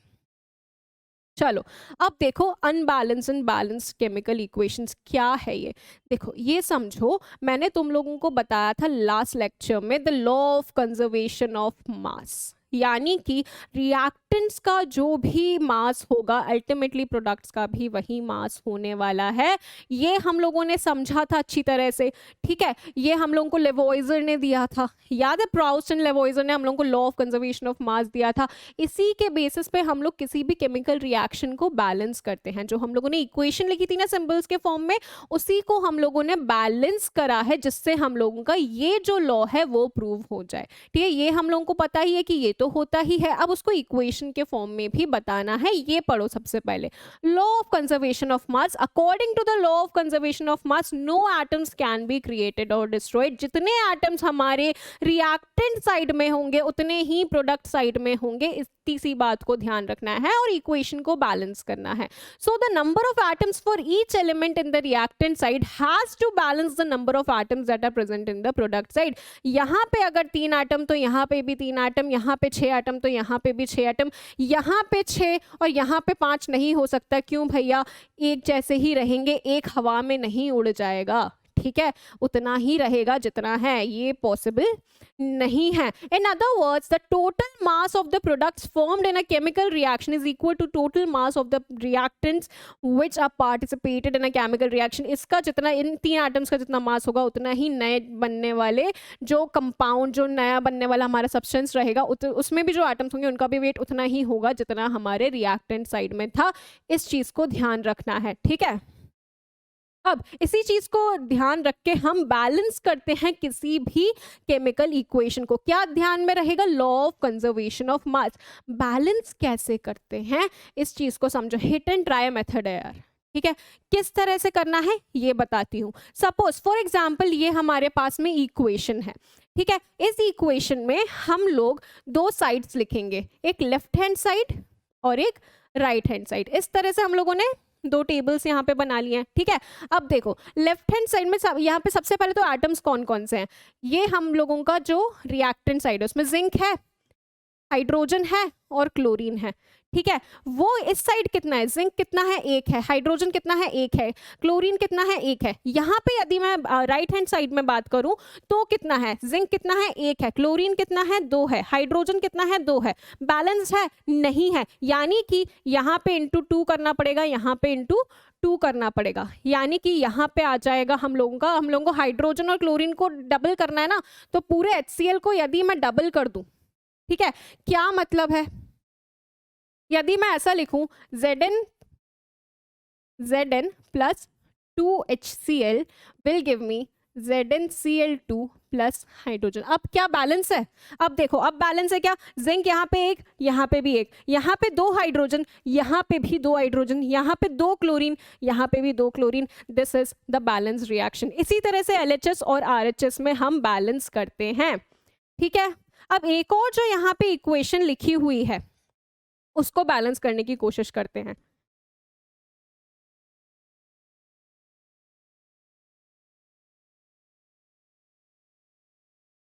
चलो अब देखो unbalance and balance chemical equations क्या है ये। देखो ये समझो, मैंने तुम लोगों को बताया था लास्ट लेक्चर में the law of conservation of मास, यानी कि रिएक्टेंट्स का जो भी मास होगा अल्टीमेटली प्रोडक्ट्स का भी वही मास होने वाला है। ये हम लोगों ने समझा था अच्छी तरह से, ठीक है। ये हम लोगों को लेवोइजर ने दिया था, याद है, प्राउस्ट एंड लेवोइजर ने हम लोगों को लॉ ऑफ कंजर्वेशन ऑफ मास दिया था। इसी के बेसिस पे हम लोग किसी भी केमिकल रिएक्शन को बैलेंस करते हैं। जो हम लोगों ने इक्वेशन लिखी थी ना सिंबल्स के फॉर्म में, उसी को हम लोगों ने बैलेंस करा है, जिससे हम लोगों का ये जो लॉ है वो प्रूव हो जाए, ठीक है। ये हम लोगों को पता ही है कि ये तो होता ही है, अब उसको इक्वेशन के फॉर्म में भी बताना है। ये पढ़ो सबसे पहले, law of conservation of mass. According to the law of conservation of mass no atoms can be created और डिस्ट्रॉयड। जितने एटम्स हमारे रिएक्टेंट साइड में होंगे उतने ही प्रोडक्ट साइड में होंगे, इतनी सी बात को ध्यान रखना है और इक्वेशन को बैलेंस करना है। So the number of atoms for each element in the reactant side has to balance the number of atoms that are present in the product side. यहाँ पे अगर 3 एटम तो यहाँ पे भी 3 एटम, यहाँ पे 6 एटम तो यहाँ पे भी 6 एटम, यहाँ पे 6 और यहाँ पे 5 नहीं हो सकता। क्यों भैया, एक जैसे ही रहेंगे, एक हवा में नहीं उड़ जाएगा, ठीक है, उतना ही रहेगा जितना है, ये पॉसिबल नहीं है। In other words the total mass of the products formed in a chemical reaction is equal to total mass of the reactants which are participated in a chemical reaction. इसका जितना, इन 3 एटम्स का जितना मास होगा उतना ही नए बनने वाले जो कंपाउंड, जो नया बनने वाला हमारा सब्सटेंस रहेगा, उसमें भी जो एटम्स होंगे उनका भी वेट उतना ही होगा जितना हमारे रिएक्टेंट साइड में था। इस चीज को ध्यान रखना है, ठीक है। अब इसी चीज को ध्यान रख के हम बैलेंस करते हैं किसी भी केमिकल इक्वेशन को। क्या ध्यान में रहेगा, law of conservation of mass. Balance कैसे करते हैं इस चीज को समझो, हिट एंड ट्राई मेथड है यार, ठीक है। किस तरह से करना है ये बताती हूँ। सपोज फॉर एग्जाम्पल ये हमारे पास में इक्वेशन है, ठीक है। इस इक्वेशन में हम लोग 2 साइड्स लिखेंगे, एक लेफ्ट हैंड साइड और एक राइट हैंड साइड। इस तरह से हम लोगों ने 2 टेबल्स यहाँ पे बना लिए हैं, ठीक है। अब देखो लेफ्ट हैंड साइड में यहाँ पे सबसे पहले तो एटम्स कौन कौन से हैं, ये हम लोगों का जो रिएक्टेंट साइड है उसमें जिंक है, हाइड्रोजन है और क्लोरीन है, ठीक है। वो इस साइड कितना है, जिंक कितना है, 1 है, हाइड्रोजन कितना है, 1 है, क्लोरीन कितना है, 1 है। यहाँ पे यदि मैं राइट हैंड साइड में बात करूं तो कितना है, जिंक कितना है, 1 है, क्लोरीन कितना है, 2 है, हाइड्रोजन कितना है, 2 है। बैलेंस है, नहीं है, यानी कि यहाँ पे इंटू 2 करना पड़ेगा, यहाँ पे इंटू 2 करना पड़ेगा, यानी कि यहाँ पे आ जाएगा हम लोगों को हाइड्रोजन और क्लोरीन को डबल करना है ना, तो पूरे HCl को यदि मैं डबल कर दूं, ठीक है, क्या मतलब है, यदि मैं ऐसा लिखूं Zn plus 2HCl will give me ZnCl2 plus hydrogen. अब क्या बैलेंस है, अब देखो अब बैलेंस है क्या, जिंक यहाँ पे 1, यहाँ पे भी 1, यहाँ पे 2 हाइड्रोजन, यहाँ पे भी 2 हाइड्रोजन, यहाँ पे 2 क्लोरीन, यहाँ पे भी 2 chlorine. This is the balance reaction. इसी तरह से LHS और RHS में हम बैलेंस करते हैं, ठीक है। अब एक और जो यहाँ पे इक्वेशन लिखी हुई है उसको बैलेंस करने की कोशिश करते हैं।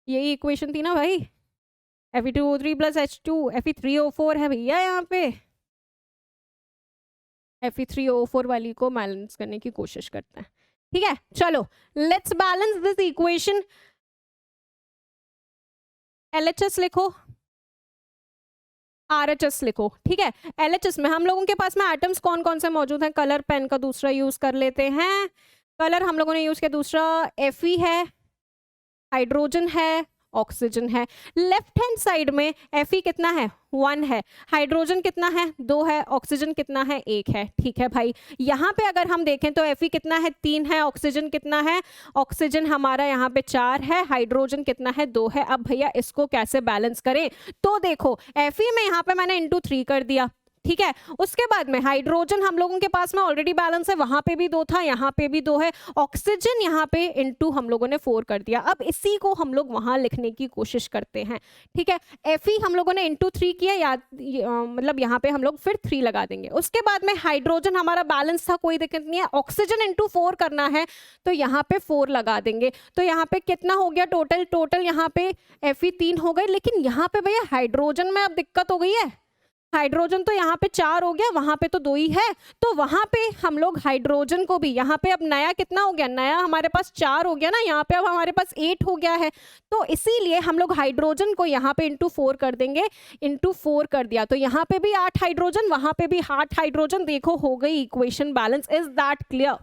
यही इक्वेशन थी ना भाई, Fe2O3 प्लस H2 Fe3O4 है भैया यहाँ पे। Fe3O4 वाली को बैलेंस करने की कोशिश करते हैं, ठीक है। चलो let's balance this equation. LHS लिखो, RHS लिखो, ठीक है। LHS में हम लोगों के पास में एटम्स कौन कौन से मौजूद हैं, कलर पेन का दूसरा यूज कर लेते हैं। कलर हम लोगों ने यूज किया दूसरा, Fe है, हाइड्रोजन है, ऑक्सीजन है। लेफ्ट हैंड साइड में Fe कितना है, 1 है, हाइड्रोजन कितना है, 2 है, ऑक्सीजन कितना है, 1 है, ठीक है भाई। यहाँ पे अगर हम देखें तो Fe कितना है, 3 है, ऑक्सीजन कितना है, ऑक्सीजन हमारा यहाँ पे 4 है, हाइड्रोजन कितना है, 2 है। अब भैया इसको कैसे बैलेंस करें, तो देखो Fe में यहाँ पे मैंने इंटू 3 कर दिया, ठीक है। उसके बाद में हाइड्रोजन हम लोगों के पास में ऑलरेडी बैलेंस है, वहां पे भी 2 था, यहाँ पे भी 2 है, ऑक्सीजन यहाँ पे इंटू हम लोगों ने 4 कर दिया। अब इसी को हम लोग वहां लिखने की कोशिश करते हैं, ठीक है। Fe हम लोगों ने इंटू 3 किया, या मतलब यहाँ पे हम लोग फिर 3 लगा देंगे। उसके बाद में हाइड्रोजन हमारा बैलेंस था, कोई दिक्कत नहीं है, ऑक्सीजन इंटू 4 करना है तो यहाँ पे 4 लगा देंगे। तो यहाँ पे कितना हो गया टोटल यहाँ पे Fe 3 हो गए। लेकिन यहाँ पे भैया हाइड्रोजन में अब दिक्कत हो गई है, हाइड्रोजन तो यहाँ पे 4 हो गया, वहां पे तो 2 ही है, तो वहां पे हम लोग हाइड्रोजन को भी यहाँ पे अब नया कितना हो गया, नया हमारे पास 4 हो गया ना, यहाँ पे अब हमारे पास 8 हो गया है। तो इसीलिए हम लोग हाइड्रोजन को यहाँ पे इंटू 4 कर देंगे, इंटू 4 कर दिया तो यहाँ पे भी 8 हाइड्रोजन, वहां पे भी 8 हाइड्रोजन। देखो हो गई equation balance. Is that clear?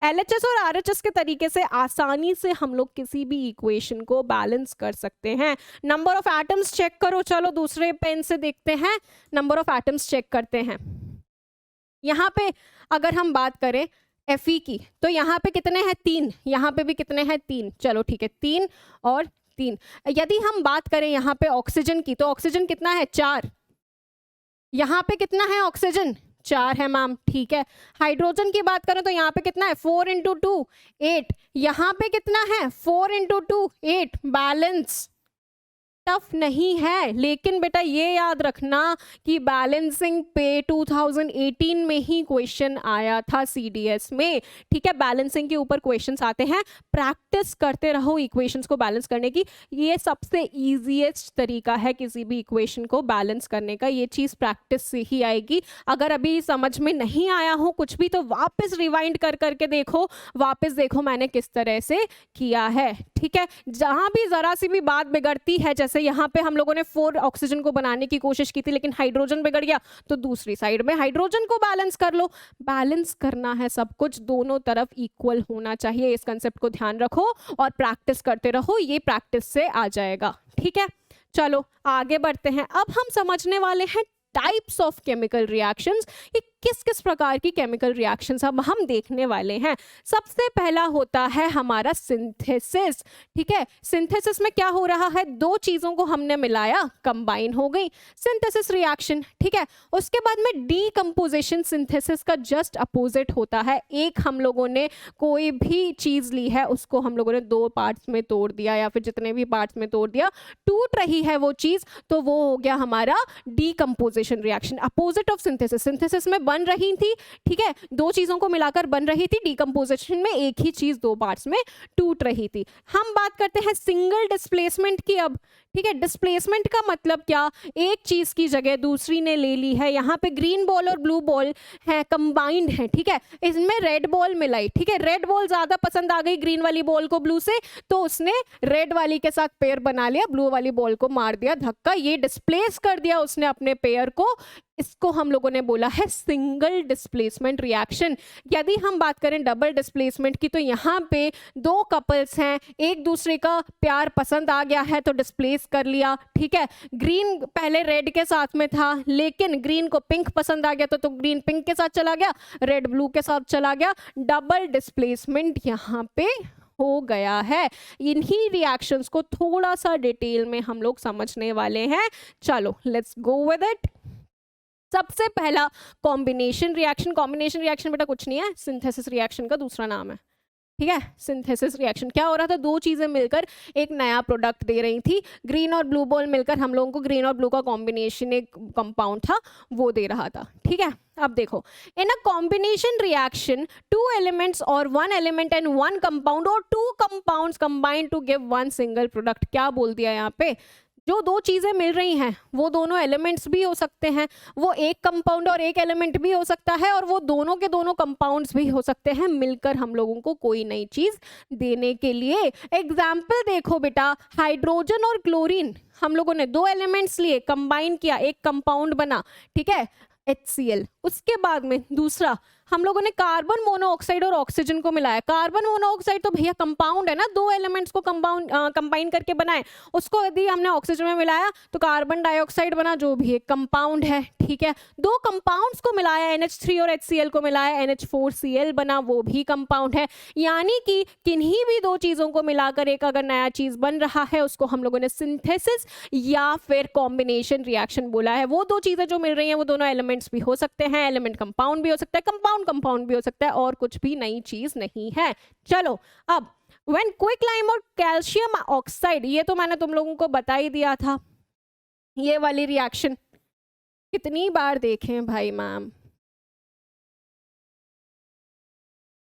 LHS और RHS के तरीके से आसानी से हम लोग किसी भी इक्वेशन को बैलेंस कर सकते हैं। नंबर ऑफ एटम्स चेक करो, चलो दूसरे पेन से देखते हैं, नंबर ऑफ एटम्स चेक करते हैं। यहाँ पे अगर हम बात करें Fe की तो यहाँ पे कितने हैं, 3, यहाँ पे भी कितने हैं, 3, चलो ठीक है 3 और 3। यदि हम बात करें यहाँ पे ऑक्सीजन की तो ऑक्सीजन कितना है, 4, यहाँ पे कितना है ऑक्सीजन, 4 है मैम, ठीक है। हाइड्रोजन की बात करें तो यहाँ पे कितना है, 4 इंटू 2 8, यहाँ पे कितना है, 4 इंटू 2 8, बैलेंस। टफ नहीं है, लेकिन बेटा ये याद रखना कि बैलेंसिंग पे 2018 में ही क्वेश्चन आया था CDS में, ठीक है। बैलेंसिंग के ऊपर क्वेश्चंस आते हैं, प्रैक्टिस करते रहो इक्वेशंस को बैलेंस करने की। ये सबसे इजीएस्ट तरीका है किसी भी इक्वेशन को बैलेंस करने का, ये चीज प्रैक्टिस से ही आएगी। अगर अभी समझ में नहीं आया हो कुछ भी तो वापस रिवाइंड कर करके देखो, वापस देखो मैंने किस तरह से किया है, ठीक है। जहां भी जरा सी भी बात बिगड़ती है, जैसे यहाँ पे हम लोगों ने 4 ऑक्सीजन को बनाने की कोशिश की थी लेकिन हाइड्रोजन बिगड़ गया, तो दूसरी साइड में हाइड्रोजन को बैलेंस कर लो। बैलेंस करना है सब कुछ, दोनों तरफ इक्वल होना चाहिए, इस कंसेप्ट को ध्यान रखो और प्रैक्टिस करते रहो, ये प्रैक्टिस से आ जाएगा, ठीक है। चलो आगे बढ़ते हैं। अब हम समझने वाले हैं टाइप्स ऑफ केमिकल रिएक्शंस, ये किस किस प्रकार की केमिकल रिएक्शंस अब हम देखने वाले हैं। सबसे पहला होता है हमारा सिंथेसिस, ठीक है। सिंथेसिस में क्या हो रहा है, 2 चीजों को हमने मिलाया, कंबाइन हो गई, सिंथेसिस रिएक्शन, ठीक है। उसके बाद में डीकंपोजिशन, सिंथेसिस का जस्ट अपोजिट होता है। एक हम लोगों ने कोई भी चीज ली है, उसको हम लोगों ने 2 पार्ट्स में तोड़ दिया या फिर जितने भी पार्ट्स में तोड़ दिया, टूट रही है वो चीज, तो वो हो गया हमारा decomposition reaction. Opposite of synthesis, synthesis में बन रही थी, ठीक है, 2 चीजों को मिलाकर बन रही थी, डीकंपोजिशन में एक ही चीज 2 पार्ट्स में टूट रही थी। हम बात करते हैं सिंगल डिस्प्लेसमेंट की अब, ठीक है। डिस्प्लेसमेंट का मतलब क्या, एक चीज की जगह दूसरी ने ले ली है। यहाँ पे ग्रीन बॉल और ब्लू बॉल है, कंबाइंड है, ठीक है। इसमें रेड बॉल मिलाई, ठीक है, रेड बॉल ज्यादा पसंद आ गई ग्रीन वाली बॉल को ब्लू से, तो उसने रेड वाली के साथ पेयर बना लिया, ब्लू वाली बॉल को मार दिया धक्का, ये डिस्प्लेस कर दिया उसने अपने पेयर को। इसको हम लोगों ने बोला है सिंगल डिस्प्लेसमेंट रिएक्शन। यदि हम बात करें डबल डिस्प्लेसमेंट की तो यहाँ पे 2 कपल्स हैं, एक दूसरे का प्यार पसंद आ गया है तो डिस्प्लेस कर लिया, ठीक है। ग्रीन पहले रेड के साथ में था लेकिन ग्रीन को पिंक पसंद आ गया तो ग्रीन पिंक के साथ चला गया, रेड ब्लू के साथ चला गया, डबल डिस्प्लेसमेंट यहाँ पे हो गया है। इन्हीं रिएक्शंस को थोड़ा सा डिटेल में हम लोग समझने वाले हैं, चलो लेट्स गो विद इट। सबसे पहला कॉम्बिनेशन रिएक्शन। कॉम्बिनेशन रिएक्शन बेटा कुछ नहीं है, सिंथेसिस रिएक्शन का दूसरा नाम है। ठीक है, सिंथेसिस रिएक्शन क्या हो रहा था, दो चीजें मिलकर एक नया प्रोडक्ट दे रही थी, ग्रीन और ब्लू बॉल मिलकर हम लोगों को ग्रीन और ब्लू का कॉम्बिनेशन एक कंपाउंड था वो दे रहा था। ठीक है, अब देखो, in a combination reaction 2 elements और 1 एलिमेंट एंड 1 कंपाउंड और 2 compounds combine to give 1 single product. क्या बोल दिया यहाँ पे, जो दो चीजें मिल रही हैं वो दोनों एलिमेंट्स भी हो सकते हैं, वो एक कंपाउंड और एक एलिमेंट भी हो सकता है, और वो दोनों के दोनों कंपाउंड्स भी हो सकते हैं, मिलकर हम लोगों को कोई नई चीज देने के लिए। एग्जाम्पल देखो बेटा, हाइड्रोजन और क्लोरीन, हम लोगों ने दो एलिमेंट्स लिए, कंबाइन किया, एक कंपाउंड बना, ठीक है, HCl। उसके बाद में दूसरा हम लोगों ने कार्बन मोनोऑक्साइड और ऑक्सीजन को मिलाया। कार्बन मोनोऑक्साइड तो भैया कंपाउंड है ना, दो एलिमेंट्स को कंबाइन करके बनाए, उसको यदि हमने ऑक्सीजन में मिलाया तो कार्बन डाइऑक्साइड बना, जो भी एक कंपाउंड है। ठीक है, दो कंपाउंड्स को मिलाया, NH3 और HCl को मिलाया, NH4Cl बना, वो भी कंपाउंड है। यानी कि किन्हीं भी दो चीजों को मिलाकर एक अगर नया चीज बन रहा है उसको हम लोगों ने सिंथेसिस या फिर कॉम्बिनेशन रिएक्शन बोला है। वो दो चीजें जो मिल रही हैं वो दोनों एलिमेंट्स भी हो सकते हैं, एलिमेंट कंपाउंड भी हो सकता है, कंपाउंड भी हो सकता है, और कुछ भी नई चीज नहीं है। चलो, अब व्हेन क्विकलाइम और कैल्शियम ऑक्साइड, ये तो मैंने तुम लोगों को बता ही दिया था, ये वाली रिएक्शन कितनी बार देखें भाई मैम।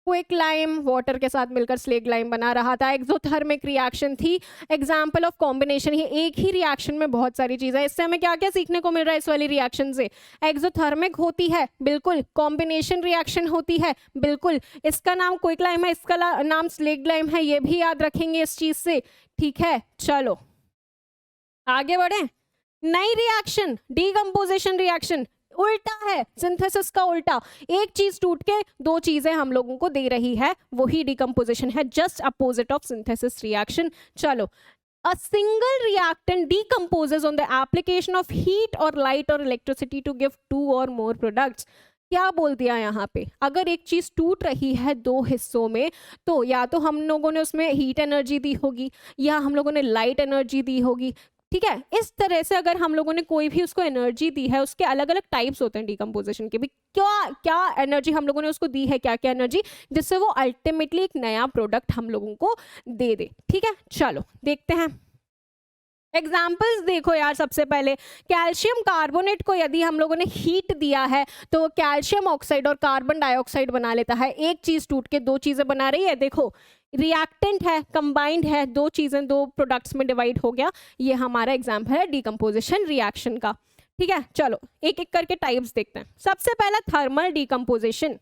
क्विकलाइम वाटर के साथ मिलकर स्लेग लाइम बना रहा था, एक्सोथर्मिक रिएक्शन थी, एग्जाम्पल ऑफ कॉम्बिनेशन। ये एक ही रिएक्शन में बहुत सारी चीजें, इससे हमें क्या क्या सीखने को मिल रहा है इस वाली रिएक्शन से। एक्सोथर्मिक होती है बिल्कुल, कॉम्बिनेशन रिएक्शन होती है बिल्कुल, इसका नाम क्विकलाइम है, इसका नाम स्लेग लाइम है, ये भी याद रखेंगे इस चीज से। ठीक है, चलो आगे बढ़े। नई रिएक्शन, डीकंपोजिशन रिएक्शन, उल्टा है, सिंथेसिस का उल्टा, एक चीज टूट के दो चीजें हम लोगों को दे रही है, वही डीकंपोजिशन है, just opposite of synthesis reaction. चलो, a single reactant decomposes on the application of heat or light or electricity to give 2 or more products। क्या बोल दिया यहाँ पे, अगर एक चीज टूट रही है दो हिस्सों में, तो या तो हम लोगों ने उसमें हीट एनर्जी दी होगी या हम लोगों ने लाइट एनर्जी दी होगी। ठीक है, इस तरह से अगर हम लोगों ने कोई भी उसको एनर्जी दी है, उसके अलग अलग टाइप्स होते हैं डीकंपोजिशन के भी, क्या क्या एनर्जी हम लोगों ने उसको दी है, क्या क्या एनर्जी, जिससे वो अल्टीमेटली एक नया प्रोडक्ट हम लोगों को दे दे। ठीक है, चलो देखते हैं एग्जाम्पल्स। देखो यार, सबसे पहले कैल्शियम कार्बोनेट को यदि हम लोगों ने हीट दिया है तो कैल्शियम ऑक्साइड और कार्बन डाइऑक्साइड बना लेता है। एक चीज टूट के दो चीजें बना रही है, देखो रिएक्टेंट है, कंबाइंड है, दो चीजें दो प्रोडक्ट्स में डिवाइड हो गया, ये हमारा एग्जाम्पल है डीकंपोजिशन रिएक्शन का। ठीक है, चलो एक एक करके टाइप्स देखते हैं। सबसे पहला थर्मल डीकंपोजिशन,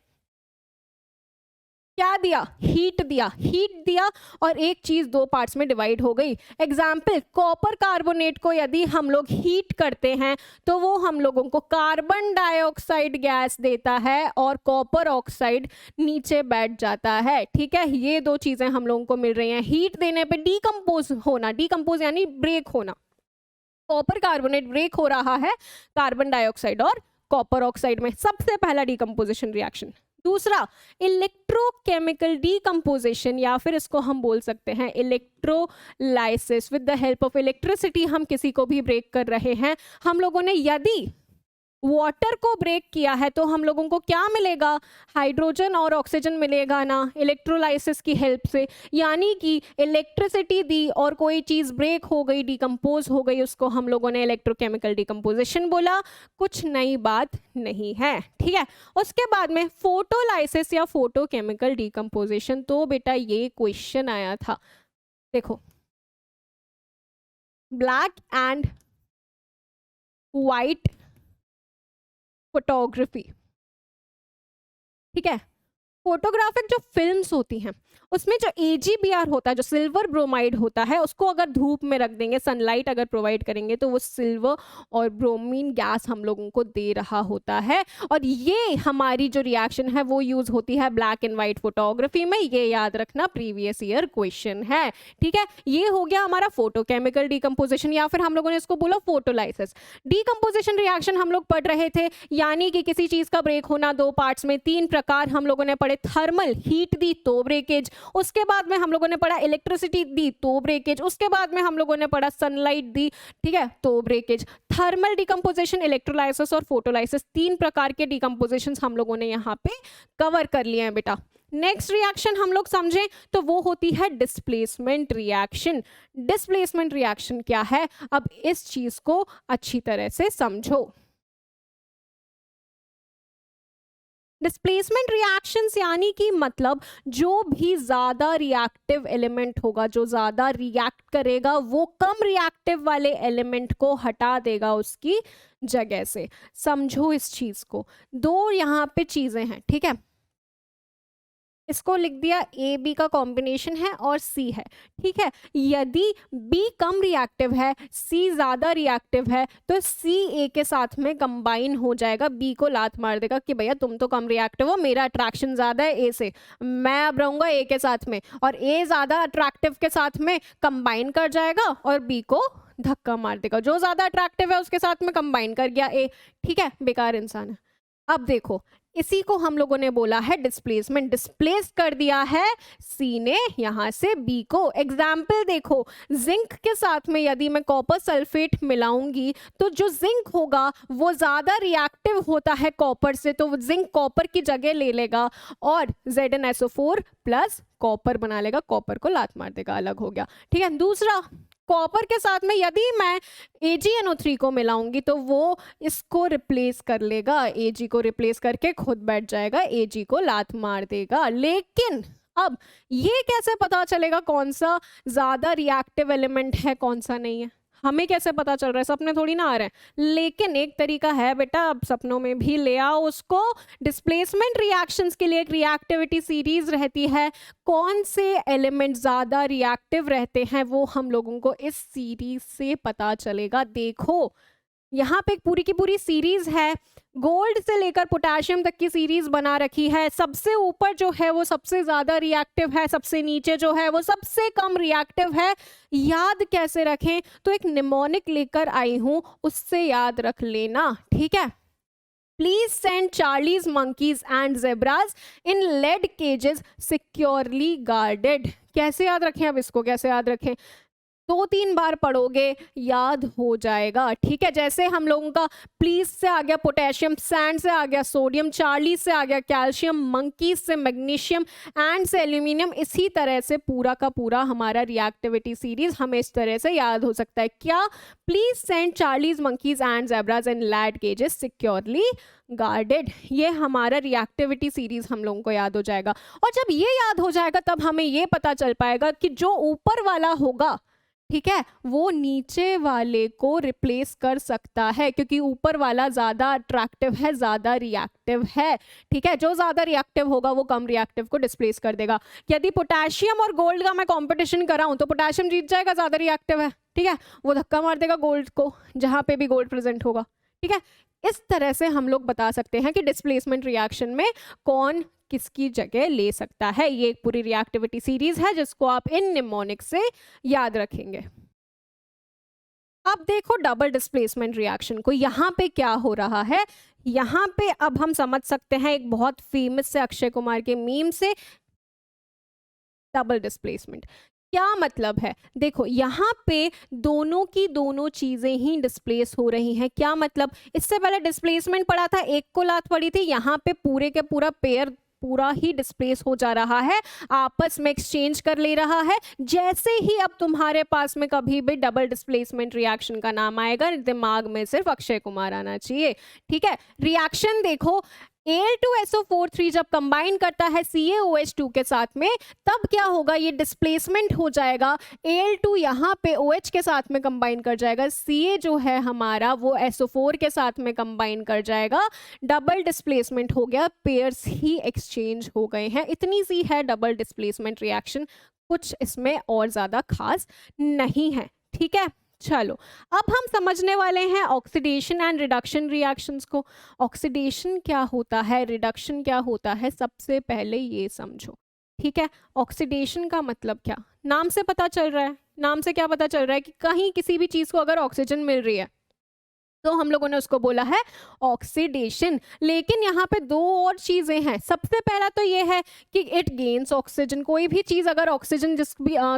क्या दिया, हीट दिया और एक चीज दो पार्ट्स में डिवाइड हो गई। एग्जाम्पल, कॉपर कार्बोनेट को यदि हम लोग हीट करते हैं तो वो हम लोगों को कार्बन डाइऑक्साइड गैस देता है और कॉपर ऑक्साइड नीचे बैठ जाता है। ठीक है, ये दो चीजें हम लोगों को मिल रही हैं। हीट देने पे डीकंपोज होना, डीकंपोज यानी ब्रेक होना, कॉपर कार्बोनेट ब्रेक हो रहा है कार्बन डाइऑक्साइड और कॉपर ऑक्साइड में, सबसे पहला डीकंपोजिशन रिएक्शन। दूसरा, इलेक्ट्रोकेमिकल डीकंपोजिशन, या फिर इसको हम बोल सकते हैं electrolysis. With the help of electricity हम किसी को भी ब्रेक कर रहे हैं। हम लोगों ने यदि वाटर को ब्रेक किया है तो हम लोगों को क्या मिलेगा, हाइड्रोजन और ऑक्सीजन मिलेगा ना, इलेक्ट्रोलाइसिस की हेल्प से। यानी कि इलेक्ट्रिसिटी दी और कोई चीज ब्रेक हो गई, डिकम्पोज हो गई, उसको हम लोगों ने इलेक्ट्रोकेमिकल डिकम्पोजिशन बोला, कुछ नई बात नहीं है। ठीक है, उसके बाद में फोटोलाइसिस या फोटोकेमिकल डिकम्पोजिशन, तो बेटा ये क्वेश्चन आया था, देखो ब्लैक एंड व्हाइट फोटोग्राफी। ठीक है, फोटोग्राफिक जो फिल्म्स होती हैं उसमें जो AgBr होता है, जो सिल्वर ब्रोमाइड होता है, उसको अगर धूप में रख देंगे, सनलाइट अगर प्रोवाइड करेंगे तो वो सिल्वर और ब्रोमीन गैस हम लोगों को दे रहा होता है। और ये हमारी जो रिएक्शन है वो यूज होती है ब्लैक एंड व्हाइट फोटोग्राफी में, ये याद रखना, प्रीवियस ईयर क्वेश्चन है। ठीक है, ये हो गया हमारा फोटोकेमिकल डिकम्पोजिशन, या फिर हम लोगों ने इसको बोला फोटोलाइसिस। डीकम्पोजिशन रिएक्शन हम लोग पढ़ रहे थे, यानी कि किसी चीज का ब्रेक होना दो पार्ट्स में, तीन प्रकार हम लोगों ने पढ़े, थर्मल, हीट दी तो ब्रेकेज, उसके बाद में हम लोगों ने पढ़ा इलेक्ट्रिसिटी दी तो ब्रेकेज, उसके बाद में हम लोगों ने पढ़ा सनलाइट दी, ठीक है, तो ब्रेकेज। थर्मल डिकम्पोजिशन, इलेक्ट्रोलाइसिस और फोटोलाइसिस, तीन प्रकार के डिकम्पोजिशन हम लोगों ने यहाँ पे कवर कर लिए हैं बेटा। नेक्स्ट रिएक्शन हम लोग समझें तो वो होती है डिस्प्लेसमेंट रिएक्शन। डिस्प्लेसमेंट रिएक्शन क्या है, अब इस चीज को अच्छी तरह से समझो। डिस्प्लेसमेंट रिएक्शंस यानी कि मतलब जो भी ज्यादा रिएक्टिव एलिमेंट होगा, जो ज्यादा रिएक्ट करेगा, वो कम रिएक्टिव वाले एलिमेंट को हटा देगा उसकी जगह से। समझो इस चीज को। दो यहाँ पे चीजें हैं, ठीक है, इसको लिख दिया ए बी का कॉम्बिनेशन है और सी है, ठीक है। यदि बी कम रिएक्टिव है, सी ज्यादा रिएक्टिव है, तो सी ए के साथ में कंबाइन हो जाएगा, बी को लात मार देगा कि भैया तुम तो कम रिएक्टिव हो, मेरा अट्रैक्शन ज्यादा है ए से, मैं अब रहूंगा ए के साथ में, और ए ज्यादा अट्रैक्टिव के साथ में कंबाइन कर जाएगा और बी को धक्का मार देगा। जो ज्यादा अट्रैक्टिव है उसके साथ में कंबाइन कर गया ए, ठीक है, बेकार इंसान है। अब देखो इसी को हम लोगों ने बोला है डिस्प्लेसमेंट। डिस्प्लेस कर दिया है सी ने यहां से बी को। एग्जाम्पल देखो, जिंक के साथ में यदि मैं कॉपर सल्फेट मिलाऊंगी तो जो जिंक होगा वो ज्यादा रिएक्टिव होता है कॉपर से, तो जिंक कॉपर की जगह ले लेगा और ZnSO4 प्लस कॉपर बना लेगा, कॉपर को लात मार देगा, अलग हो गया, ठीक है। दूसरा, कॉपर के साथ में यदि मैं AgNO3 को मिलाऊंगी तो वो इसको रिप्लेस कर लेगा, Ag को रिप्लेस करके खुद बैठ जाएगा, Ag को लात मार देगा। लेकिन अब ये कैसे पता चलेगा कौन सा ज्यादा रिएक्टिव एलिमेंट है कौन सा नहीं है? हमें कैसे पता चल रहा है? सपने थोड़ी ना आ रहे हैं। लेकिन एक तरीका है बेटा, अब सपनों में भी ले आओ उसको। डिस्प्लेसमेंट रिएक्शंस के लिए एक रिएक्टिविटी सीरीज रहती है, कौन से एलिमेंट ज्यादा रिएक्टिव रहते हैं वो हम लोगों को इस सीरीज से पता चलेगा। देखो यहाँ पे एक पूरी की पूरी सीरीज है, गोल्ड से लेकर पोटेशियम तक की सीरीज बना रखी है। सबसे ऊपर जो है वो सबसे ज्यादा रिएक्टिव है, सबसे नीचे जो है वो सबसे कम रिएक्टिव है। याद कैसे रखें? तो एक निमोनिक लेकर आई हूं, उससे याद रख लेना, ठीक है। Please send Charlie's monkeys and zebras in lead cages securely guarded. कैसे याद रखें? अब इसको कैसे याद रखें? 2-3 बार पढ़ोगे याद हो जाएगा, ठीक है। जैसे हम लोगों का प्लीज से आ गया पोटेशियम, सैंड से आ गया सोडियम, चार्ली से आ गया कैल्शियम, मंकीज से मैग्नीशियम, एंड से एल्यूमिनियम। इसी तरह से पूरा का पूरा हमारा रिएक्टिविटी सीरीज हमें इस तरह से याद हो सकता है। क्या? Please send Charlie's monkeys and zebras in lead cages securely guarded. ये हमारा रिएक्टिविटी सीरीज हम लोगों को याद हो जाएगा। और जब ये याद हो जाएगा तब हमें ये पता चल पाएगा कि जो ऊपर वाला होगा, ठीक है, वो नीचे वाले को रिप्लेस कर सकता है, क्योंकि ऊपर वाला ज्यादा अट्रैक्टिव है, ज्यादा रिएक्टिव है, ठीक है। जो ज्यादा रिएक्टिव होगा वो कम रिएक्टिव को डिस्प्लेस कर देगा। यदि पोटेशियम और गोल्ड का मैं कंपटीशन कराऊं तो पोटेशियम जीत जाएगा, ज्यादा रिएक्टिव है, ठीक है, वो धक्का मार देगा गोल्ड को जहां पे भी गोल्ड प्रेजेंट होगा, ठीक है। इस तरह से हम लोग बता सकते हैं कि डिस्प्लेसमेंट रिएक्शन में कौन किसकी जगह ले सकता है। ये एक पूरी रिएक्टिविटी सीरीज है जिसको आप इन निमोनिक से याद रखेंगे। अब देखो डबल डिस्प्लेसमेंट रिएक्शन को, यहाँ पे क्या हो रहा है? यहाँ पे अब हम समझ सकते हैं एक बहुत फेमस से अक्षय कुमार के मीम से, डबल डिस्प्लेसमेंट क्या मतलब है? देखो यहाँ पे दोनों की दोनों चीजें ही डिस्प्लेस हो रही हैं। क्या मतलब? इससे पहले डिस्प्लेसमेंट पड़ा था, एक को लात पड़ी थी, यहाँ पे पूरे के पूरा पेयर पूरा ही डिस्प्लेस हो जा रहा है, आपस में एक्सचेंज कर ले रहा है। जैसे ही अब तुम्हारे पास में कभी भी डबल डिस्प्लेसमेंट रिएक्शन का नाम आएगा, दिमाग में सिर्फ अक्षय कुमार आना चाहिए, ठीक है। रिएक्शन देखो, Al2SO43 जब कंबाइन करता है CaOH2 के साथ में, तब क्या होगा? ये डिस्प्लेसमेंट हो जाएगा। Al2 यहाँ पे OH के साथ में कंबाइन कर जाएगा, Ca जो है हमारा वो SO4 के साथ में कंबाइन कर जाएगा। डबल डिस्प्लेसमेंट हो गया, पेयर्स ही एक्सचेंज हो गए हैं। इतनी सी है डबल डिस्प्लेसमेंट रिएक्शन, कुछ इसमें और ज्यादा खास नहीं है, ठीक है। चलो अब हम समझने वाले हैं ऑक्सीडेशन एंड रिडक्शन रिएक्शंस को। ऑक्सीडेशन क्या होता है, रिडक्शन क्या होता है, सबसे पहले ये समझो, ठीक है। ऑक्सीडेशन का मतलब क्या? नाम से पता चल रहा है, नाम से क्या पता चल रहा है कि कहीं किसी भी चीज को अगर ऑक्सीजन मिल रही है तो हम लोगों ने उसको बोला है ऑक्सीडेशन। लेकिन यहाँ पे दो और चीजें हैं। सबसे पहला तो ये है कि इट गेन्स ऑक्सीजन। कोई भी चीज अगर ऑक्सीजन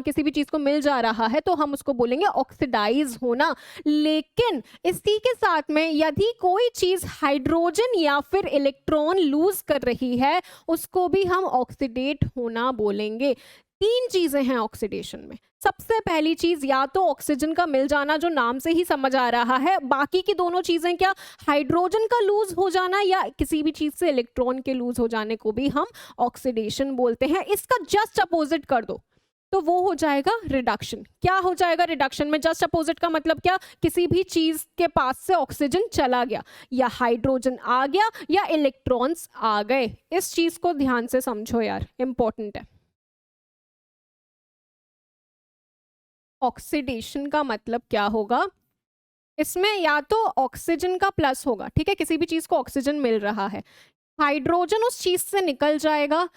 किसी भी चीज को मिल जा रहा है तो हम उसको बोलेंगे ऑक्सीडाइज होना। लेकिन इसी के साथ में यदि कोई चीज हाइड्रोजन या फिर इलेक्ट्रॉन लूज कर रही है उसको भी हम ऑक्सीडेट होना बोलेंगे। तीन चीजें हैं ऑक्सीडेशन में। सबसे पहली चीज या तो ऑक्सीजन का मिल जाना, जो नाम से ही समझ आ रहा है। बाकी की दोनों चीजें क्या, हाइड्रोजन का लूज हो जाना या किसी भी चीज से इलेक्ट्रॉन के लूज हो जाने को भी हम ऑक्सीडेशन बोलते हैं। इसका जस्ट अपोजिट कर दो तो वो हो जाएगा रिडक्शन। क्या हो जाएगा रिडक्शन में? जस्ट अपोजिट का मतलब क्या, किसी भी चीज के पास से ऑक्सीजन चला गया या हाइड्रोजन आ गया या इलेक्ट्रॉन्स आ गए। इस चीज को ध्यान से समझो यार, इंपॉर्टेंट है। ऑक्सीडेशन का मतलब क्या होगा, इसमें या तो ऑक्सीजन का प्लस होगा, ठीक है, किसी भी चीज को ऑक्सीजन मिल रहा है, हाइड्रोजन उस चीज से निकल जाएगा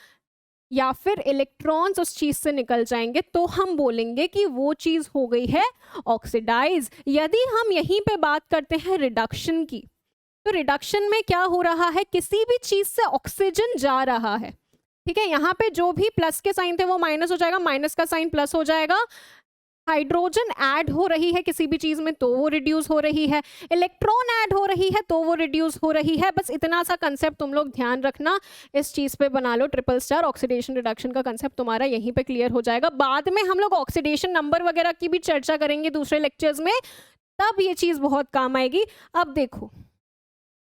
या फिर इलेक्ट्रॉन्स उस चीज से निकल जाएंगे, तो हम बोलेंगे कि वो चीज हो गई है ऑक्सीडाइज। यदि हम यहीं पे बात करते हैं रिडक्शन की, तो रिडक्शन में क्या हो रहा है, किसी भी चीज से ऑक्सीजन जा रहा है, ठीक है, यहाँ पे जो भी प्लस के साइन थे वो माइनस हो जाएगा, माइनस का साइन प्लस हो जाएगा। हाइड्रोजन ऐड हो रही है किसी भी चीज में तो वो रिड्यूस हो रही है, इलेक्ट्रॉन ऐड हो रही है तो वो रिड्यूस हो रही है। बस इतना सा कंसेप्ट तुम लोग ध्यान रखना, इस चीज पे बना लो ट्रिपल स्टार। ऑक्सीडेशन रिडक्शन का कंसेप्ट तुम्हारा यहीं पे क्लियर हो जाएगा। बाद में हम लोग ऑक्सीडेशन नंबर वगैरह की भी चर्चा करेंगे दूसरे लेक्चर्स में, तब ये चीज बहुत काम आएगी। अब देखो,